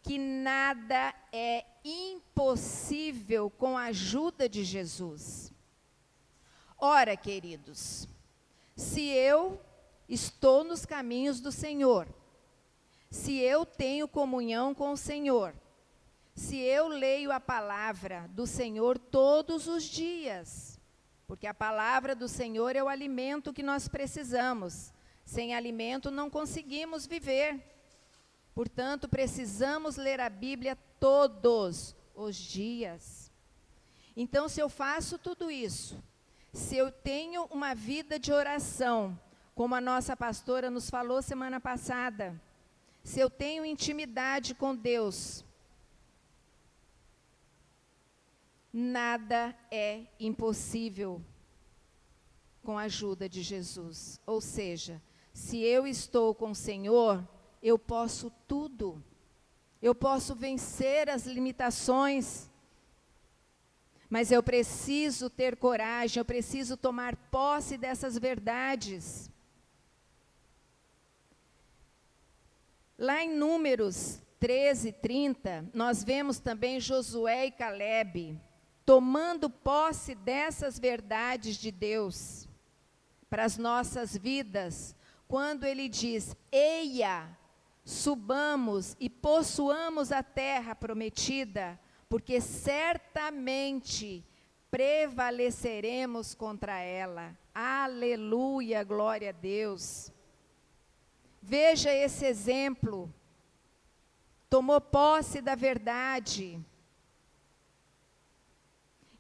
que nada é impossível com a ajuda de Jesus. Ora, queridos, se eu estou nos caminhos do Senhor, se eu tenho comunhão com o Senhor, se eu leio a palavra do Senhor todos os dias, porque a palavra do Senhor é o alimento que nós precisamos. Sem alimento não conseguimos viver. Portanto, precisamos ler a Bíblia todos os dias. Então, se eu faço tudo isso, se eu tenho uma vida de oração, como a nossa pastora nos falou semana passada, se eu tenho intimidade com Deus, nada é impossível com a ajuda de Jesus. Ou seja, se eu estou com o Senhor, eu posso tudo. Eu posso vencer as limitações. Mas eu preciso ter coragem, eu preciso tomar posse dessas verdades. Lá em Números 13:30, nós vemos também Josué e Calebe tomando posse dessas verdades de Deus para as nossas vidas, quando ele diz, eia, subamos e possuamos a terra prometida, porque certamente prevaleceremos contra ela. Aleluia, glória a Deus. Veja esse exemplo. Tomou posse da verdade.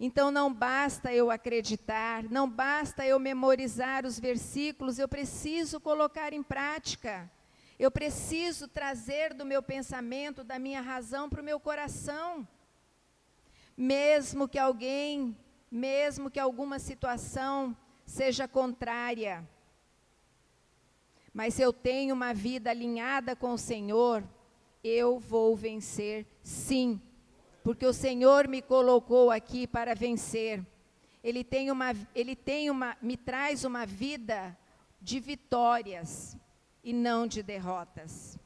Então não basta eu acreditar, não basta eu memorizar os versículos, eu preciso colocar em prática. Eu preciso trazer do meu pensamento, da minha razão para o meu coração. Mesmo que alguma situação seja contrária, mas se eu tenho uma vida alinhada com o Senhor, eu vou vencer sim, porque o Senhor me colocou aqui para vencer. Me traz uma vida de vitórias e não de derrotas.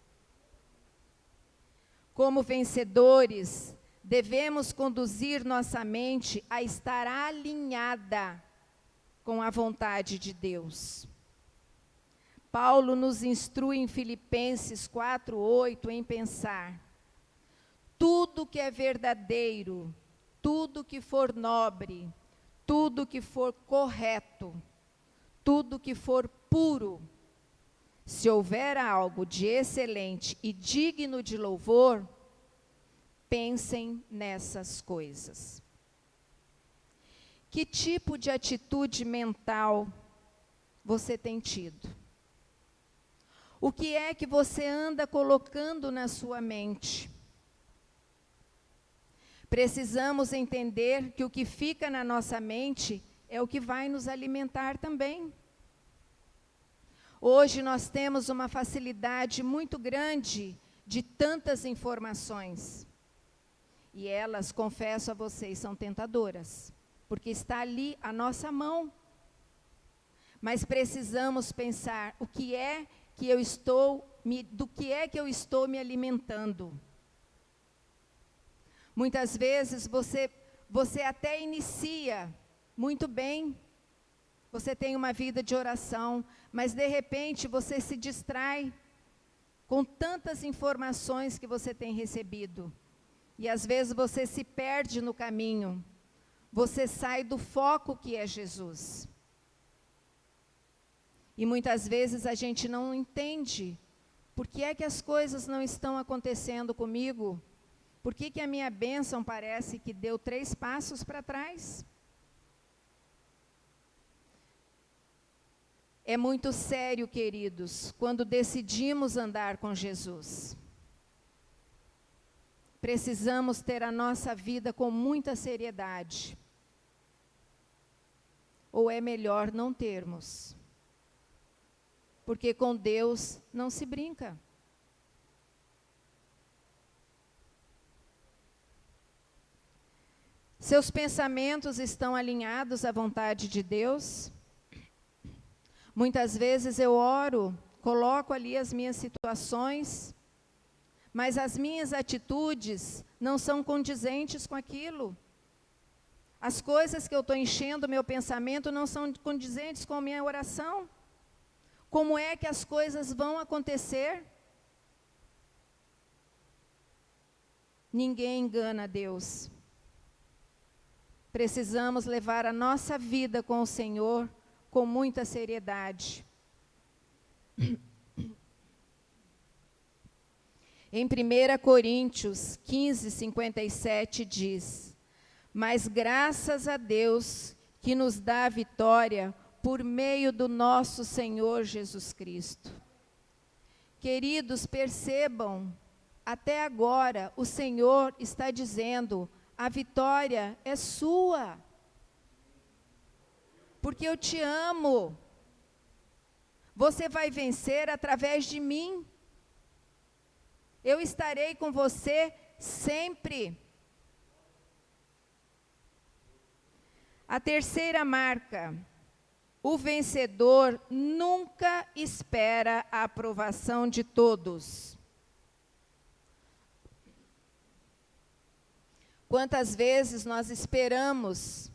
Como vencedores, devemos conduzir nossa mente a estar alinhada com a vontade de Deus. Paulo nos instrui em Filipenses 4:8 em pensar: tudo que é verdadeiro, tudo que for nobre, tudo que for correto, tudo que for puro, se houver algo de excelente e digno de louvor, pensem nessas coisas. Que tipo de atitude mental você tem tido? O que é que você anda colocando na sua mente? Precisamos entender que o que fica na nossa mente é o que vai nos alimentar também. Hoje nós temos uma facilidade muito grande de tantas informações. E elas, confesso a vocês, são tentadoras, porque está ali a nossa mão. Mas precisamos pensar do que é que eu estou me alimentando. Muitas vezes você até inicia muito bem, você tem uma vida de oração, mas de repente você se distrai com tantas informações que você tem recebido. E às vezes você se perde no caminho, você sai do foco que é Jesus. E muitas vezes a gente não entende por que é que as coisas não estão acontecendo comigo, por que a minha bênção parece que deu 3 passos para trás. É muito sério, queridos, quando decidimos andar com Jesus. Precisamos ter a nossa vida com muita seriedade. Ou é melhor não termos? Porque com Deus não se brinca. Seus pensamentos estão alinhados à vontade de Deus? Muitas vezes eu oro, coloco ali as minhas situações, mas as minhas atitudes não são condizentes com aquilo. As coisas que eu estou enchendo o meu pensamento não são condizentes com a minha oração. Como é que as coisas vão acontecer? Ninguém engana Deus. Precisamos levar a nossa vida com o Senhor com muita seriedade. Em 1 Coríntios 15:57 diz: mas graças a Deus que nos dá a vitória por meio do nosso Senhor Jesus Cristo. Queridos, percebam, até agora o Senhor está dizendo: a vitória é sua, porque eu te amo. Você vai vencer através de mim. Eu estarei com você sempre. A terceira marca: o vencedor nunca espera a aprovação de todos. Quantas vezes nós esperamos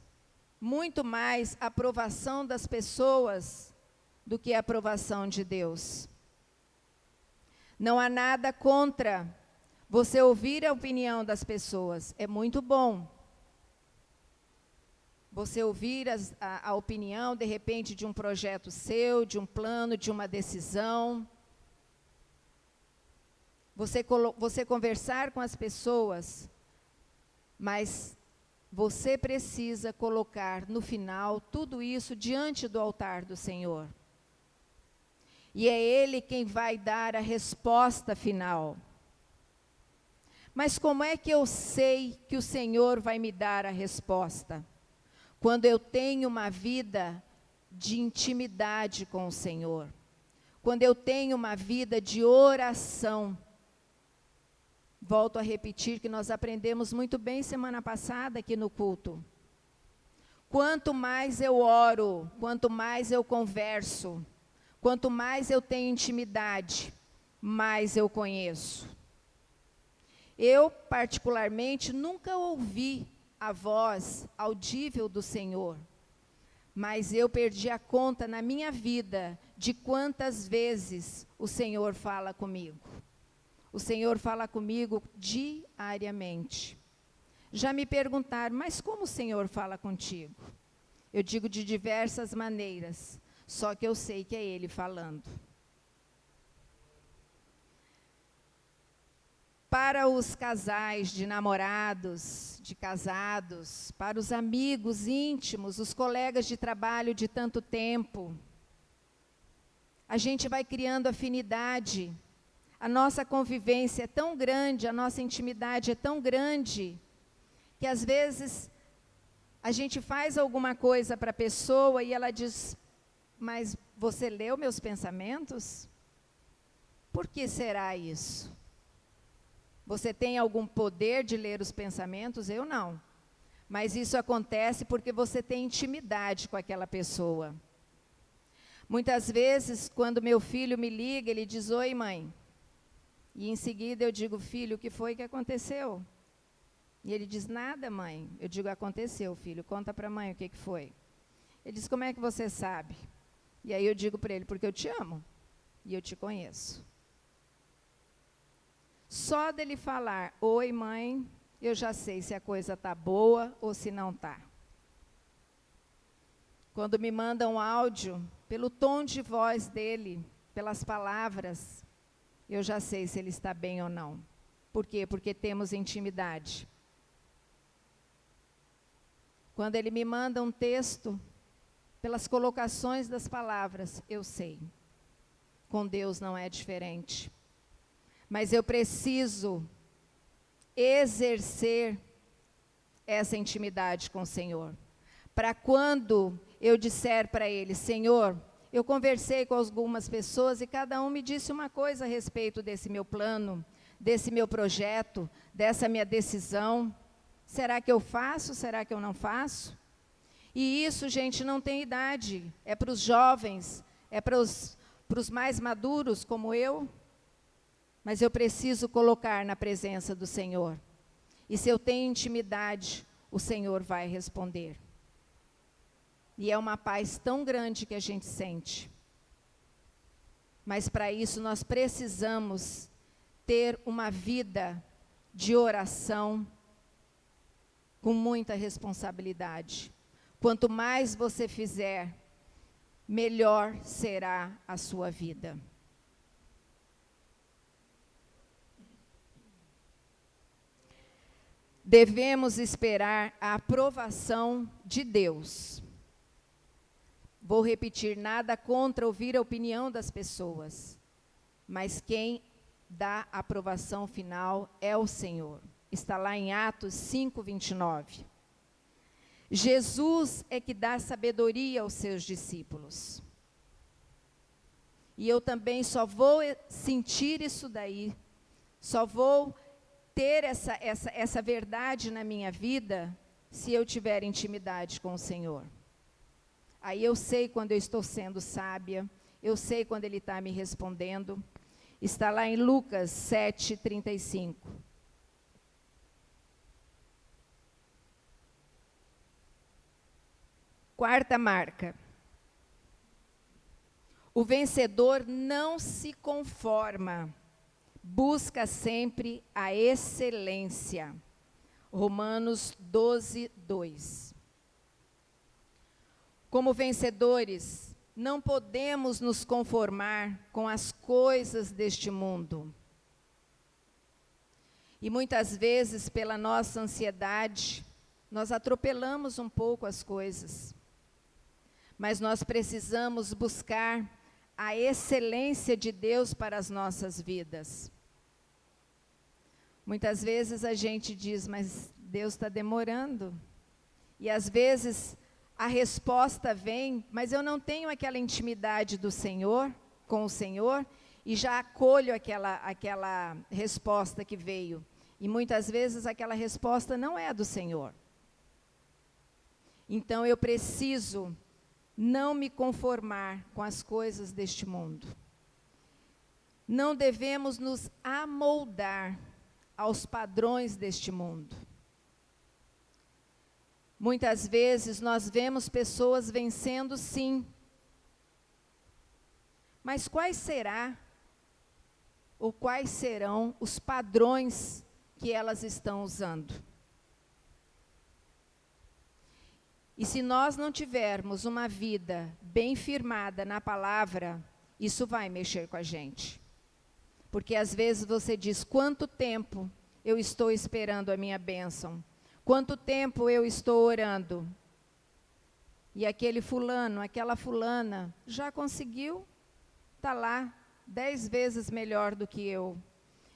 muito mais a aprovação das pessoas do que a aprovação de Deus? Não há nada contra você ouvir a opinião das pessoas, é muito bom. Você ouvir a opinião, de repente, de um projeto seu, de um plano, de uma decisão. Você conversar com as pessoas, mas você precisa colocar no final tudo isso diante do altar do Senhor. E é Ele quem vai dar a resposta final. Mas como é que eu sei que o Senhor vai me dar a resposta? Quando eu tenho uma vida de intimidade com o Senhor. Quando eu tenho uma vida de oração. Volto a repetir que nós aprendemos muito bem semana passada aqui no culto. Quanto mais eu oro, quanto mais eu converso, quanto mais eu tenho intimidade, mais eu conheço. Eu, particularmente, nunca ouvi a voz audível do Senhor, mas eu perdi a conta na minha vida de quantas vezes o Senhor fala comigo. O Senhor fala comigo diariamente. Já me perguntaram, mas como o Senhor fala contigo? Eu digo de diversas maneiras, só que eu sei que é Ele falando. Para os casais de namorados, de casados, para os amigos íntimos, os colegas de trabalho de tanto tempo, a gente vai criando afinidade. A nossa convivência é tão grande, a nossa intimidade é tão grande, que às vezes a gente faz alguma coisa para a pessoa e ela diz, mas você leu meus pensamentos? Por que será isso? Você tem algum poder de ler os pensamentos? Eu não. Mas isso acontece porque você tem intimidade com aquela pessoa. Muitas vezes, quando meu filho me liga, ele diz, oi mãe. E em seguida eu digo, filho, o que foi que aconteceu? E ele diz, nada mãe. Eu digo, aconteceu filho, conta para a mãe o que foi. Ele diz, como é que você sabe? E aí eu digo para ele, porque eu te amo e eu te conheço. Só dele falar, oi mãe, eu já sei se a coisa está boa ou se não está. Quando me mandam um áudio, pelo tom de voz dele, pelas palavras, eu já sei se ele está bem ou não. Por quê? Porque temos intimidade. Quando ele me manda um texto, pelas colocações das palavras, eu sei. Com Deus não é diferente. Mas eu preciso exercer essa intimidade com o Senhor. Para quando eu disser para Ele, Senhor, eu conversei com algumas pessoas e cada um me disse uma coisa a respeito desse meu plano, desse meu projeto, dessa minha decisão. Será que eu faço? Será que eu não faço? E isso, gente, não tem idade. É para os jovens, é para os mais maduros como eu. Mas eu preciso colocar na presença do Senhor. E se eu tenho intimidade, o Senhor vai responder. E é uma paz tão grande que a gente sente. Mas para isso nós precisamos ter uma vida de oração com muita responsabilidade. Quanto mais você fizer, melhor será a sua vida. Devemos esperar a aprovação de Deus. Vou repetir, nada contra ouvir a opinião das pessoas, mas quem dá a aprovação final é o Senhor. Está lá em Atos 5:29. Jesus é que dá sabedoria aos seus discípulos. E eu também só vou sentir isso daí, só vou ter essa verdade na minha vida, se eu tiver intimidade com o Senhor. Aí eu sei quando eu estou sendo sábia, eu sei quando Ele está me respondendo. Está lá em Lucas 7:35. Quarta marca. O vencedor não se conforma, busca sempre a excelência. Romanos 12:2. Como vencedores, não podemos nos conformar com as coisas deste mundo. E muitas vezes, pela nossa ansiedade, nós atropelamos um pouco as coisas. Mas nós precisamos buscar a excelência de Deus para as nossas vidas. Muitas vezes a gente diz, mas Deus está demorando. E às vezes a resposta vem, mas eu não tenho aquela intimidade do Senhor, com o Senhor, e já acolho aquela resposta que veio. E muitas vezes aquela resposta não é a do Senhor. Então eu preciso não me conformar com as coisas deste mundo. Não devemos nos amoldar aos padrões deste mundo. Muitas vezes nós vemos pessoas vencendo, sim. Mas quais serão os padrões que elas estão usando? E se nós não tivermos uma vida bem firmada na palavra, isso vai mexer com a gente. Porque às vezes você diz, quanto tempo eu estou esperando a minha bênção? Quanto tempo eu estou orando? E aquele fulano, aquela fulana, já conseguiu, está lá 10 vezes melhor do que eu.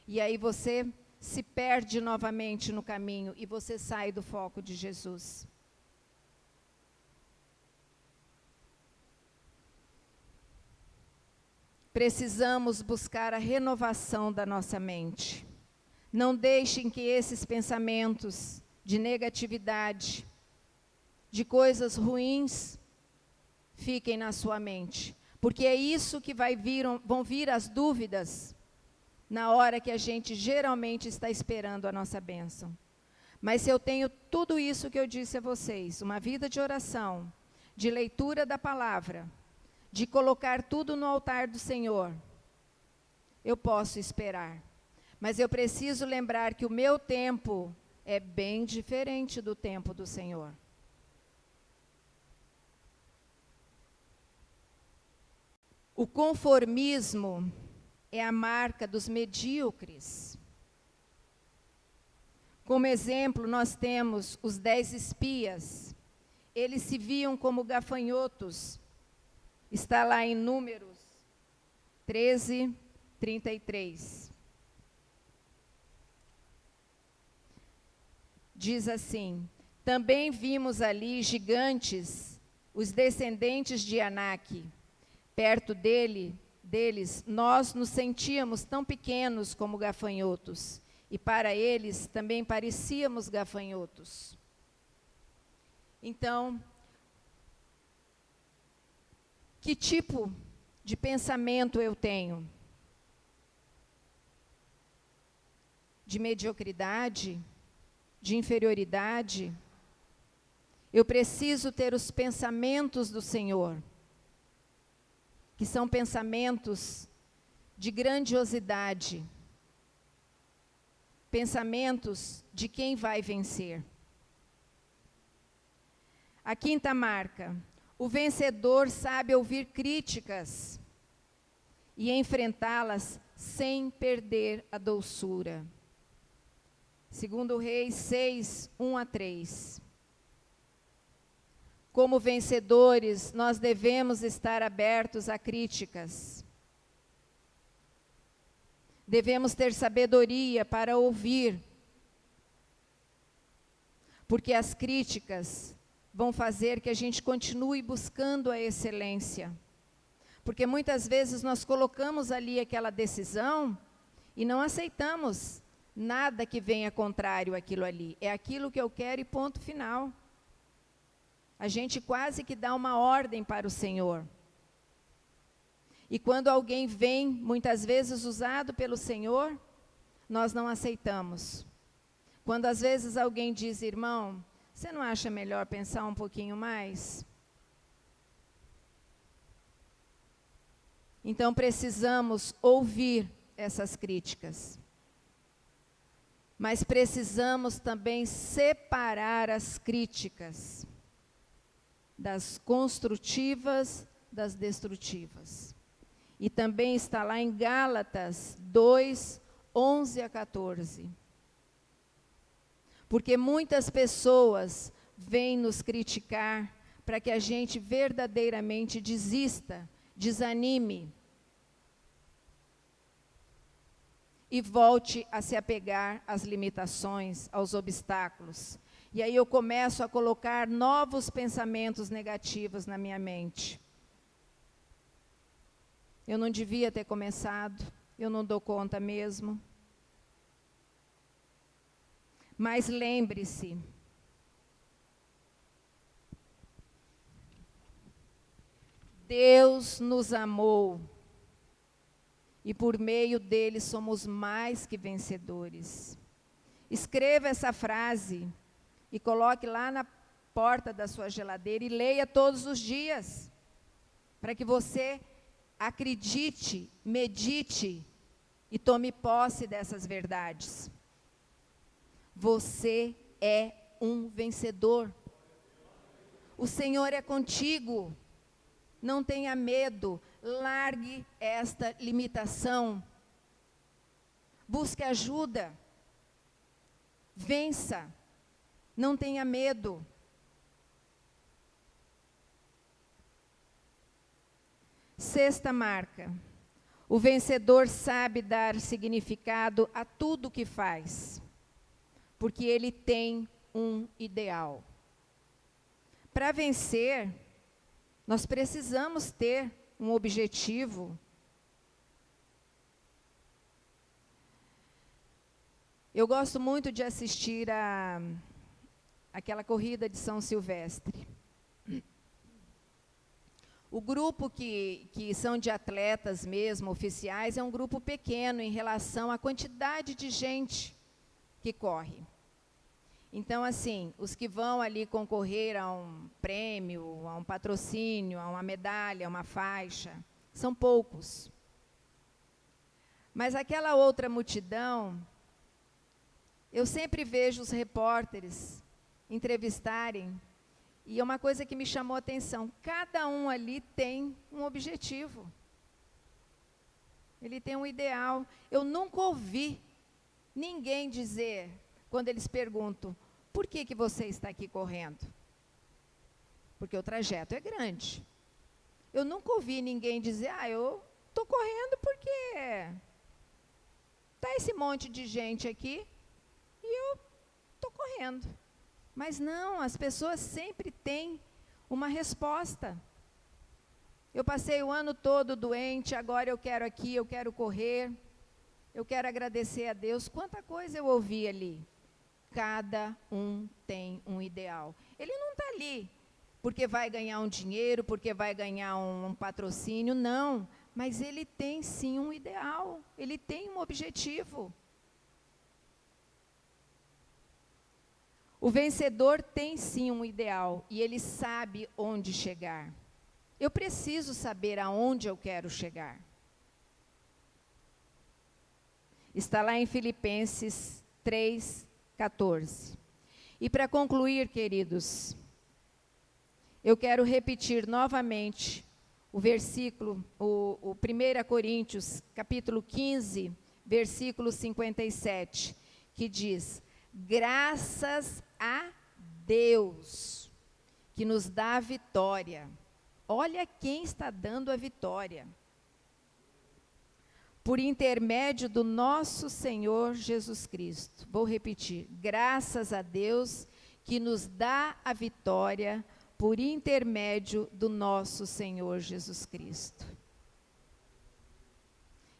E aí você se perde novamente no caminho e você sai do foco de Jesus. Precisamos buscar a renovação da nossa mente. Não deixem que esses pensamentos de negatividade, de coisas ruins, fiquem na sua mente. Porque é isso que vão vir as dúvidas na hora que a gente geralmente está esperando a nossa bênção. Mas se eu tenho tudo isso que eu disse a vocês, uma vida de oração, de leitura da palavra, de colocar tudo no altar do Senhor, eu posso esperar. Mas eu preciso lembrar que o meu tempo é bem diferente do tempo do Senhor. O conformismo é a marca dos medíocres. Como exemplo, nós temos os 10 espias. Eles se viam como gafanhotos. Está lá em Números 13, 33. Diz assim, também vimos ali gigantes, os descendentes de Anak. Perto deles, nós nos sentíamos tão pequenos como gafanhotos, e para eles também parecíamos gafanhotos. Então, que tipo de pensamento eu tenho? De mediocridade? De inferioridade? Eu preciso ter os pensamentos do Senhor, que são pensamentos de grandiosidade, pensamentos de quem vai vencer. A quinta marca, o vencedor sabe ouvir críticas e enfrentá-las sem perder a doçura. 2 Reis 6, 1-3. Como vencedores, nós devemos estar abertos a críticas. Devemos ter sabedoria para ouvir, porque as críticas vão fazer que a gente continue buscando a excelência. Porque muitas vezes nós colocamos ali aquela decisão e não aceitamos nada que venha contrário àquilo ali. É aquilo que eu quero e ponto final. A gente quase que dá uma ordem para o Senhor. E quando alguém vem, muitas vezes usado pelo Senhor, nós não aceitamos. Quando às vezes alguém diz, irmão, você não acha melhor pensar um pouquinho mais? Então precisamos ouvir essas críticas. Mas precisamos também separar as críticas das construtivas das destrutivas. E também está lá em Gálatas 2, 11-14. porque muitas pessoas vêm nos criticar para que a gente verdadeiramente desista, desanime e volte a se apegar às limitações, aos obstáculos. E aí eu começo a colocar novos pensamentos negativos na minha mente. Eu não devia ter começado, eu não dou conta mesmo. Mas lembre-se, Deus nos amou e por meio dele somos mais que vencedores. Escreva essa frase e coloque lá na porta da sua geladeira e leia todos os dias, para que você acredite, medite e tome posse dessas verdades. Você é um vencedor. O Senhor é contigo. Não tenha medo, largue esta limitação. Busque ajuda. Vença. Não tenha medo. Sexta marca. O vencedor sabe dar significado a tudo que faz, porque ele tem um ideal. Para vencer, nós precisamos ter um objetivo. Eu gosto muito de assistir aquela corrida de São Silvestre. O grupo que são de atletas mesmo, oficiais, é um grupo pequeno em relação à quantidade de gente que corre. Então, assim, os que vão ali concorrer a um prêmio, a um patrocínio, a uma medalha, a uma faixa, são poucos. Mas aquela outra multidão, eu sempre vejo os repórteres entrevistarem, e é uma coisa que me chamou a atenção, cada um ali tem um objetivo. Ele tem um ideal. Eu nunca ouvi ninguém dizer, quando eles perguntam, por que você está aqui correndo? Porque o trajeto é grande. Eu nunca ouvi ninguém dizer, eu estou correndo porque está esse monte de gente aqui e eu estou correndo. Mas não, as pessoas sempre têm uma resposta. Eu passei o ano todo doente, agora eu quero aqui, eu quero correr, eu quero agradecer a Deus. Quanta coisa eu ouvi ali. Cada um tem um ideal. Ele não está ali porque vai ganhar um dinheiro, porque vai ganhar um patrocínio, não. Mas ele tem sim um ideal, ele tem um objetivo. O vencedor tem sim um ideal e ele sabe onde chegar. Eu preciso saber aonde eu quero chegar. Está lá em Filipenses 3:14. E para concluir, queridos, eu quero repetir novamente o versículo, o 1 Coríntios, capítulo 15, versículo 57, que diz: graças a Deus, que nos dá a vitória. Olha quem está dando a vitória. Por intermédio do nosso Senhor Jesus Cristo. Vou repetir. Graças a Deus que nos dá a vitória por intermédio do nosso Senhor Jesus Cristo.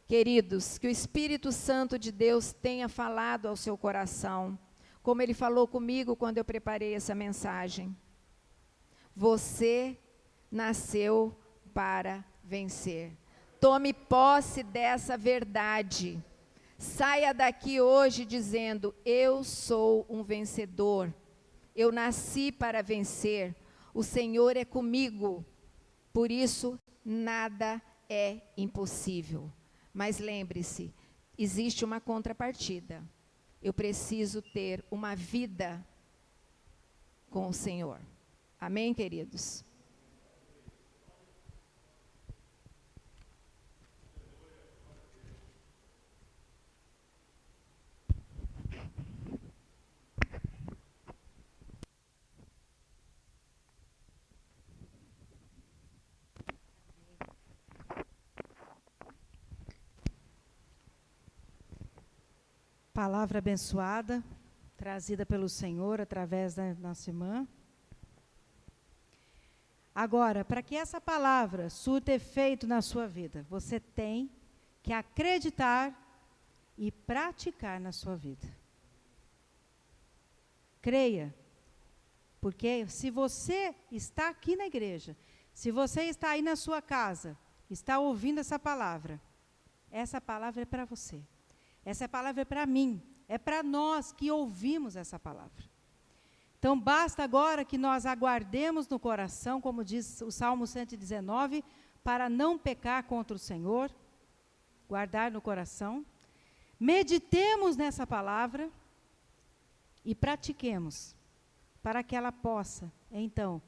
Queridos, que o Espírito Santo de Deus tenha falado ao seu coração, como ele falou comigo quando eu preparei essa mensagem. Você nasceu para vencer. Tome posse dessa verdade. Saia daqui hoje dizendo, eu sou um vencedor. Eu nasci para vencer. O Senhor é comigo. Por isso, nada é impossível. Mas lembre-se, existe uma contrapartida. Eu preciso ter uma vida com o Senhor. Amém, queridos? palavra abençoada, trazida pelo Senhor através da nossa irmã. Agora, para que essa palavra surta efeito na sua vida, você tem que acreditar e praticar na sua vida. Creia, porque se você está aqui na igreja, se você está aí na sua casa, está ouvindo essa palavra é para você. Essa palavra é para mim, é para nós que ouvimos essa palavra. Então, basta agora que nós aguardemos no coração, como diz o Salmo 119, para não pecar contra o Senhor, guardar no coração, meditemos nessa palavra e pratiquemos, para que ela possa, então,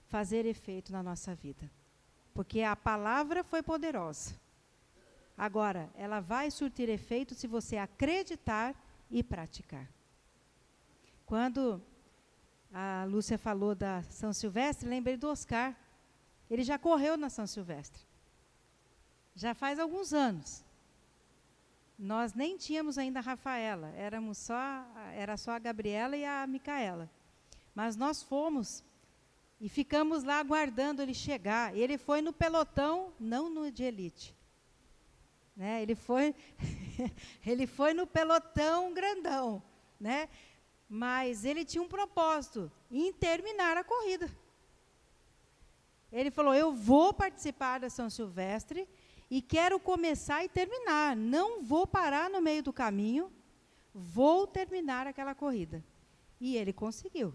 fazer efeito na nossa vida. Porque a palavra foi poderosa. Agora, ela vai surtir efeito se você acreditar e praticar. Quando a Lúcia falou da São Silvestre, lembrei do Oscar. Ele já correu na São Silvestre. Já faz alguns anos. Nós nem tínhamos ainda a Rafaela, era só a Gabriela e a Micaela. Mas nós fomos e ficamos lá aguardando ele chegar. Ele foi no pelotão, não no de elite. Né? Ele foi no pelotão grandão, né? Mas ele tinha um propósito, em terminar a corrida. Ele falou, eu vou participar da São Silvestre e quero começar e terminar, não vou parar no meio do caminho, vou terminar aquela corrida. E ele conseguiu.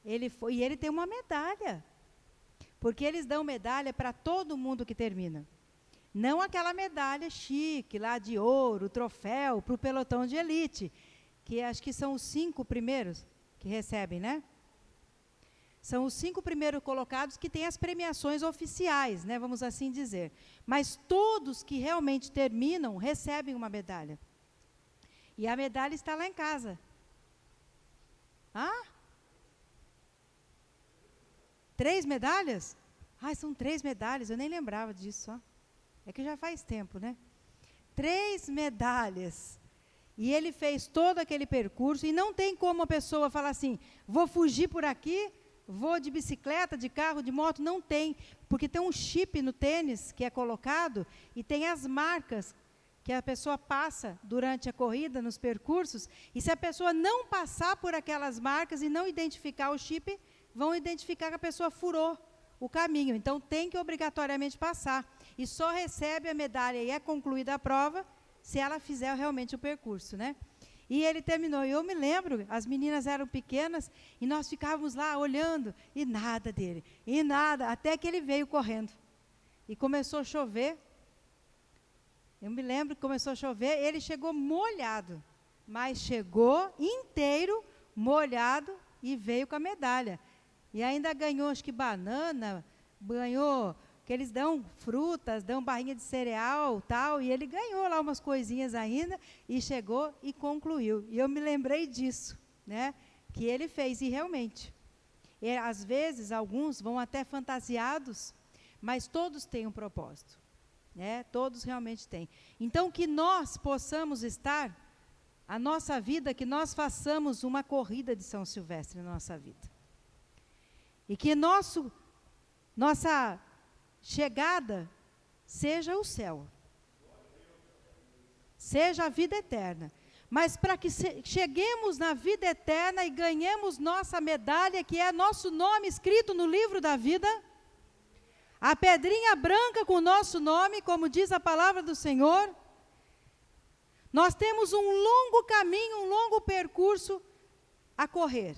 E ele tem uma medalha, porque eles dão medalha para todo mundo que termina. Não aquela medalha chique, lá de ouro, troféu, para o pelotão de elite, que acho que são os 5 primeiros que recebem, né? São os 5 primeiros colocados que têm as premiações oficiais, né? Vamos assim dizer. Mas todos que realmente terminam recebem uma medalha. E a medalha está lá em casa. Ah? 3 medalhas? Ai, são 3 medalhas, eu nem lembrava disso, ó. É que já faz tempo, né? 3 medalhas. E ele fez todo aquele percurso, e não tem como a pessoa falar assim, vou fugir por aqui, vou de bicicleta, de carro, de moto, não tem. Porque tem um chip no tênis que é colocado, e tem as marcas que a pessoa passa durante a corrida, nos percursos, e se a pessoa não passar por aquelas marcas e não identificar o chip, vão identificar que a pessoa furou o caminho. Então, tem que obrigatoriamente passar. E só recebe a medalha e é concluída a prova se ela fizer realmente o percurso, né? E ele terminou. E eu me lembro, as meninas eram pequenas e nós ficávamos lá olhando e nada dele, e nada, até que ele veio correndo. E começou a chover. Eu me lembro que começou a chover, ele chegou molhado, mas chegou inteiro, molhado e veio com a medalha. E ainda ganhou, acho que banana, ganhou, que eles dão frutas, dão barrinha de cereal, tal, e ele ganhou lá umas coisinhas ainda, e chegou e concluiu. E eu me lembrei disso, né, que ele fez, e realmente. E, às vezes, alguns vão até fantasiados, mas todos têm um propósito, né, todos realmente têm. Então, que nós possamos estar, a nossa vida, que nós façamos uma corrida de São Silvestre na nossa vida. E que nossa chegada seja o céu, seja a vida eterna. Mas para que cheguemos na vida eterna e ganhemos nossa medalha, que é nosso nome escrito no livro da vida, a pedrinha branca com o nosso nome, como diz a palavra do Senhor, nós temos um longo caminho, um longo percurso a correr.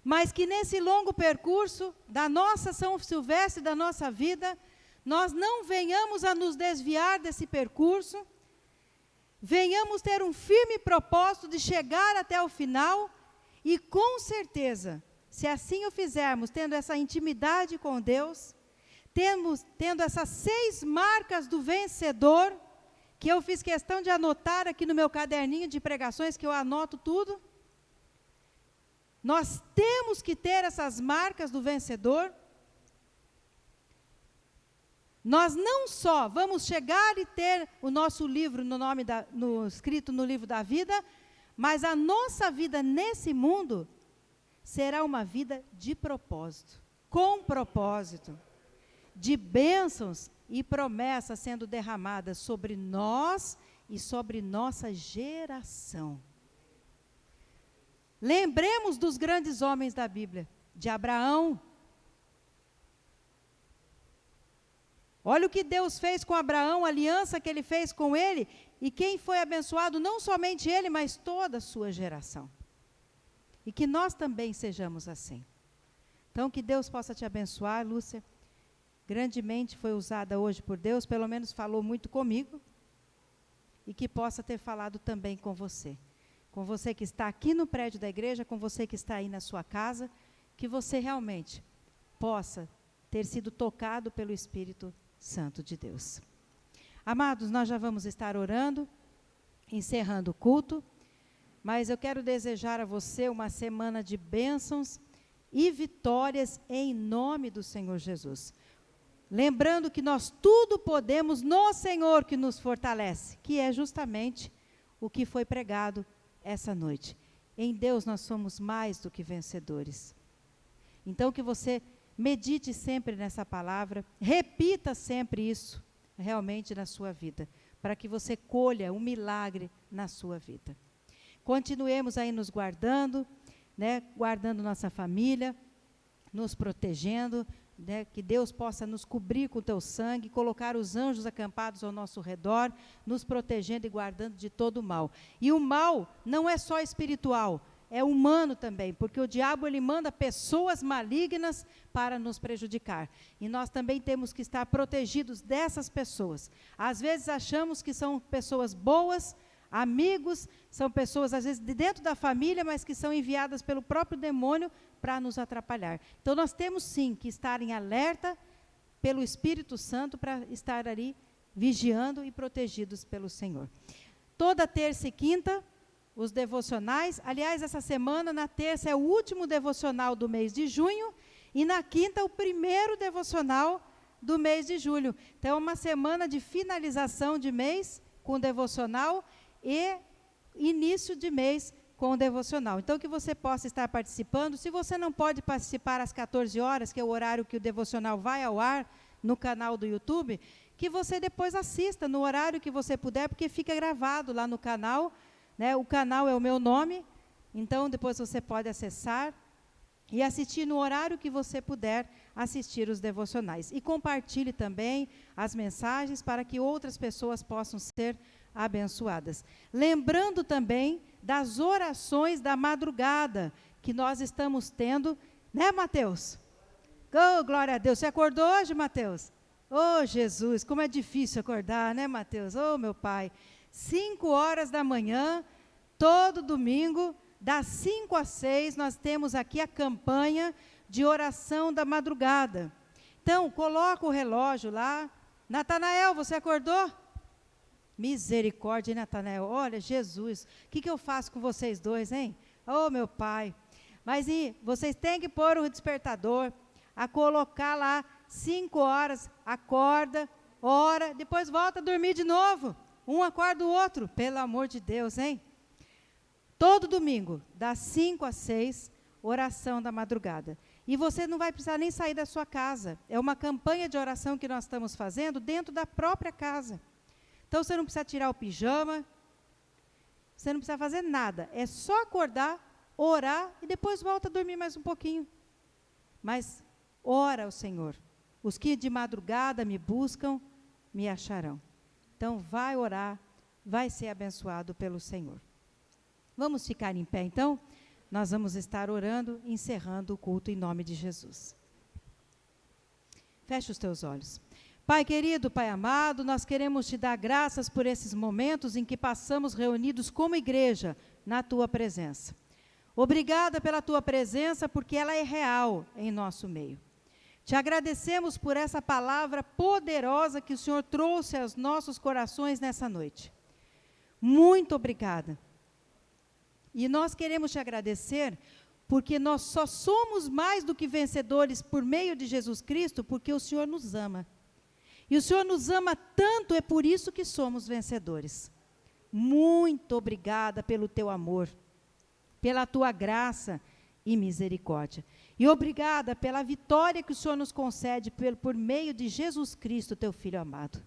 Mas que nesse longo percurso da nossa São Silvestre, da nossa vida, nós não venhamos a nos desviar desse percurso, venhamos ter um firme propósito de chegar até o final e, com certeza, se assim o fizermos, tendo essa intimidade com Deus, tendo essas 6 marcas do vencedor, que eu fiz questão de anotar aqui no meu caderninho de pregações, que eu anoto tudo. Nós temos que ter essas marcas do vencedor. Nós não só vamos chegar e ter o nosso livro escrito no livro da vida, mas a nossa vida nesse mundo será uma vida de propósito, com propósito, de bênçãos e promessas sendo derramadas sobre nós e sobre nossa geração. Lembremos dos grandes homens da Bíblia, de Abraão. Olha o que Deus fez com Abraão, a aliança que ele fez com ele, e quem foi abençoado, não somente ele, mas toda a sua geração. E que nós também sejamos assim. Então, que Deus possa te abençoar, Lúcia. Grandemente foi usada hoje por Deus, pelo menos falou muito comigo, e que possa ter falado também com você que está aqui no prédio da igreja, com você que está aí na sua casa, que você realmente possa ter sido tocado pelo Espírito Santo de Deus. Amados, nós já vamos estar orando, encerrando o culto, mas eu quero desejar a você uma semana de bênçãos e vitórias em nome do Senhor Jesus. Lembrando que nós tudo podemos no Senhor que nos fortalece, que é justamente o que foi pregado essa noite. Em Deus nós somos mais do que vencedores. Então que você medite sempre nessa palavra, repita sempre isso realmente na sua vida, para que você colha um milagre na sua vida. Continuemos aí nos guardando, né, guardando nossa família, nos protegendo, né, que Deus possa nos cobrir com o teu sangue, colocar os anjos acampados ao nosso redor, nos protegendo e guardando de todo o mal. E o mal não é só espiritual, é humano também, porque o diabo ele manda pessoas malignas para nos prejudicar. E nós também temos que estar protegidos dessas pessoas. Às vezes achamos que são pessoas boas, amigos, são pessoas às vezes de dentro da família, mas que são enviadas pelo próprio demônio para nos atrapalhar. Então nós temos sim que estar em alerta pelo Espírito Santo para estar ali vigiando e protegidos pelo Senhor. Toda terça e quinta, os devocionais. Aliás, essa semana, na terça, é o último devocional do mês de junho e na quinta, o primeiro devocional do mês de julho. Então, é uma semana de finalização de mês com devocional e início de mês com o devocional. Então, que você possa estar participando. Se você não pode participar às 14 horas, que é o horário que o devocional vai ao ar no canal do YouTube, que você depois assista no horário que você puder, porque fica gravado lá no canal, né? O canal é o meu nome, então depois você pode acessar e assistir no horário que você puder assistir os devocionais. E compartilhe também as mensagens para que outras pessoas possam ser abençoadas. Lembrando também das orações da madrugada que nós estamos tendo, né, Mateus? Oh, glória a Deus. Você acordou hoje, Mateus? Oh, Jesus, como é difícil acordar, né, Mateus? Oh, meu Pai. 5 horas da manhã, todo domingo, das 5 às 6, nós temos aqui a campanha de oração da madrugada. Então, coloca o relógio lá. Natanael, você acordou? Misericórdia, hein, Natanael? Olha, Jesus, o que eu faço com vocês dois, hein? Oh, meu Pai. Mas vocês têm que pôr o despertador, a colocar lá 5 horas, acorda, ora, depois volta a dormir de novo. Um acorda o outro, pelo amor de Deus, hein? Todo domingo, das 5 às 6, oração da madrugada. E você não vai precisar nem sair da sua casa. É uma campanha de oração que nós estamos fazendo dentro da própria casa. Então, você não precisa tirar o pijama, você não precisa fazer nada. É só acordar, orar e depois volta a dormir mais um pouquinho. Mas ora ao Senhor. Os que de madrugada me buscam, me acharão. Então, vai orar, vai ser abençoado pelo Senhor. Vamos ficar em pé, então? Nós vamos estar orando, encerrando o culto em nome de Jesus. Feche os teus olhos. Pai querido, Pai amado, nós queremos te dar graças por esses momentos em que passamos reunidos como igreja na tua presença. Obrigada pela tua presença, porque ela é real em nosso meio. Te agradecemos por essa palavra poderosa que o Senhor trouxe aos nossos corações nessa noite. Muito obrigada. E nós queremos te agradecer, porque nós só somos mais do que vencedores por meio de Jesus Cristo, porque o Senhor nos ama. E o Senhor nos ama tanto, é por isso que somos vencedores. Muito obrigada pelo teu amor, pela tua graça e misericórdia. E obrigada pela vitória que o Senhor nos concede por meio de Jesus Cristo, teu Filho amado.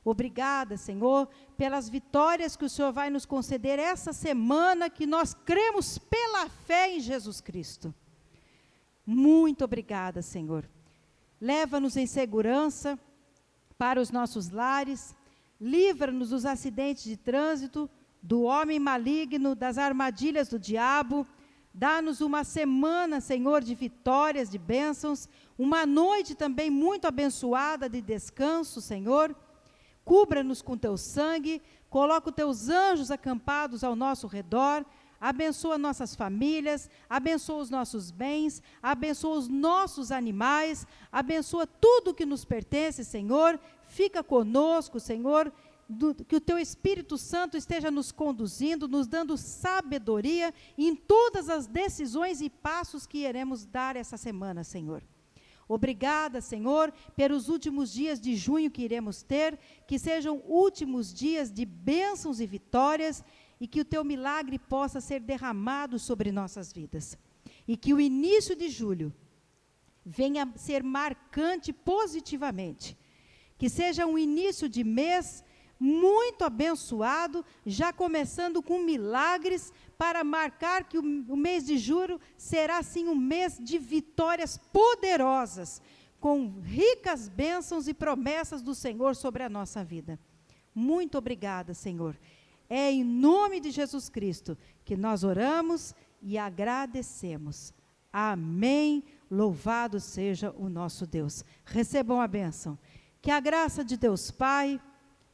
Obrigada, Senhor, pelas vitórias que o Senhor vai nos conceder essa semana, que nós cremos pela fé em Jesus Cristo. Muito obrigada, Senhor. Leva-nos em segurança para os nossos lares, livra-nos dos acidentes de trânsito, do homem maligno, das armadilhas do diabo. Dá-nos uma semana, Senhor, de vitórias, de bênçãos, uma noite também muito abençoada de descanso, Senhor. Cubra-nos com teu sangue, coloca os teus anjos acampados ao nosso redor, abençoa nossas famílias, abençoa os nossos bens, abençoa os nossos animais, abençoa tudo que nos pertence, Senhor. Fica conosco, Senhor, que o teu Espírito Santo esteja nos conduzindo, nos dando sabedoria em todas as decisões e passos que iremos dar essa semana, Senhor. Obrigada, Senhor, pelos últimos dias de junho que iremos ter, que sejam últimos dias de bênçãos e vitórias, e que o teu milagre possa ser derramado sobre nossas vidas. E que o início de julho venha ser marcante positivamente. Que seja um início de mês muito abençoado, já começando com milagres, para marcar que o mês de julho será, sim, um mês de vitórias poderosas, com ricas bênçãos e promessas do Senhor sobre a nossa vida. Muito obrigada, Senhor. É em nome de Jesus Cristo que nós oramos e agradecemos. Amém. Louvado seja o nosso Deus. Recebam a bênção. Que a graça de Deus Pai,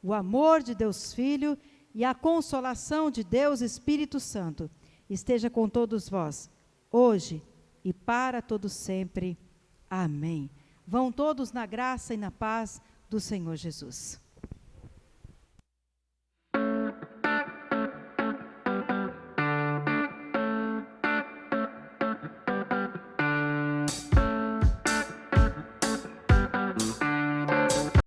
o amor de Deus Filho e a consolação de Deus Espírito Santo esteja com todos vós, hoje e para todos sempre. Amém. Vão todos na graça e na paz do Senhor Jesus.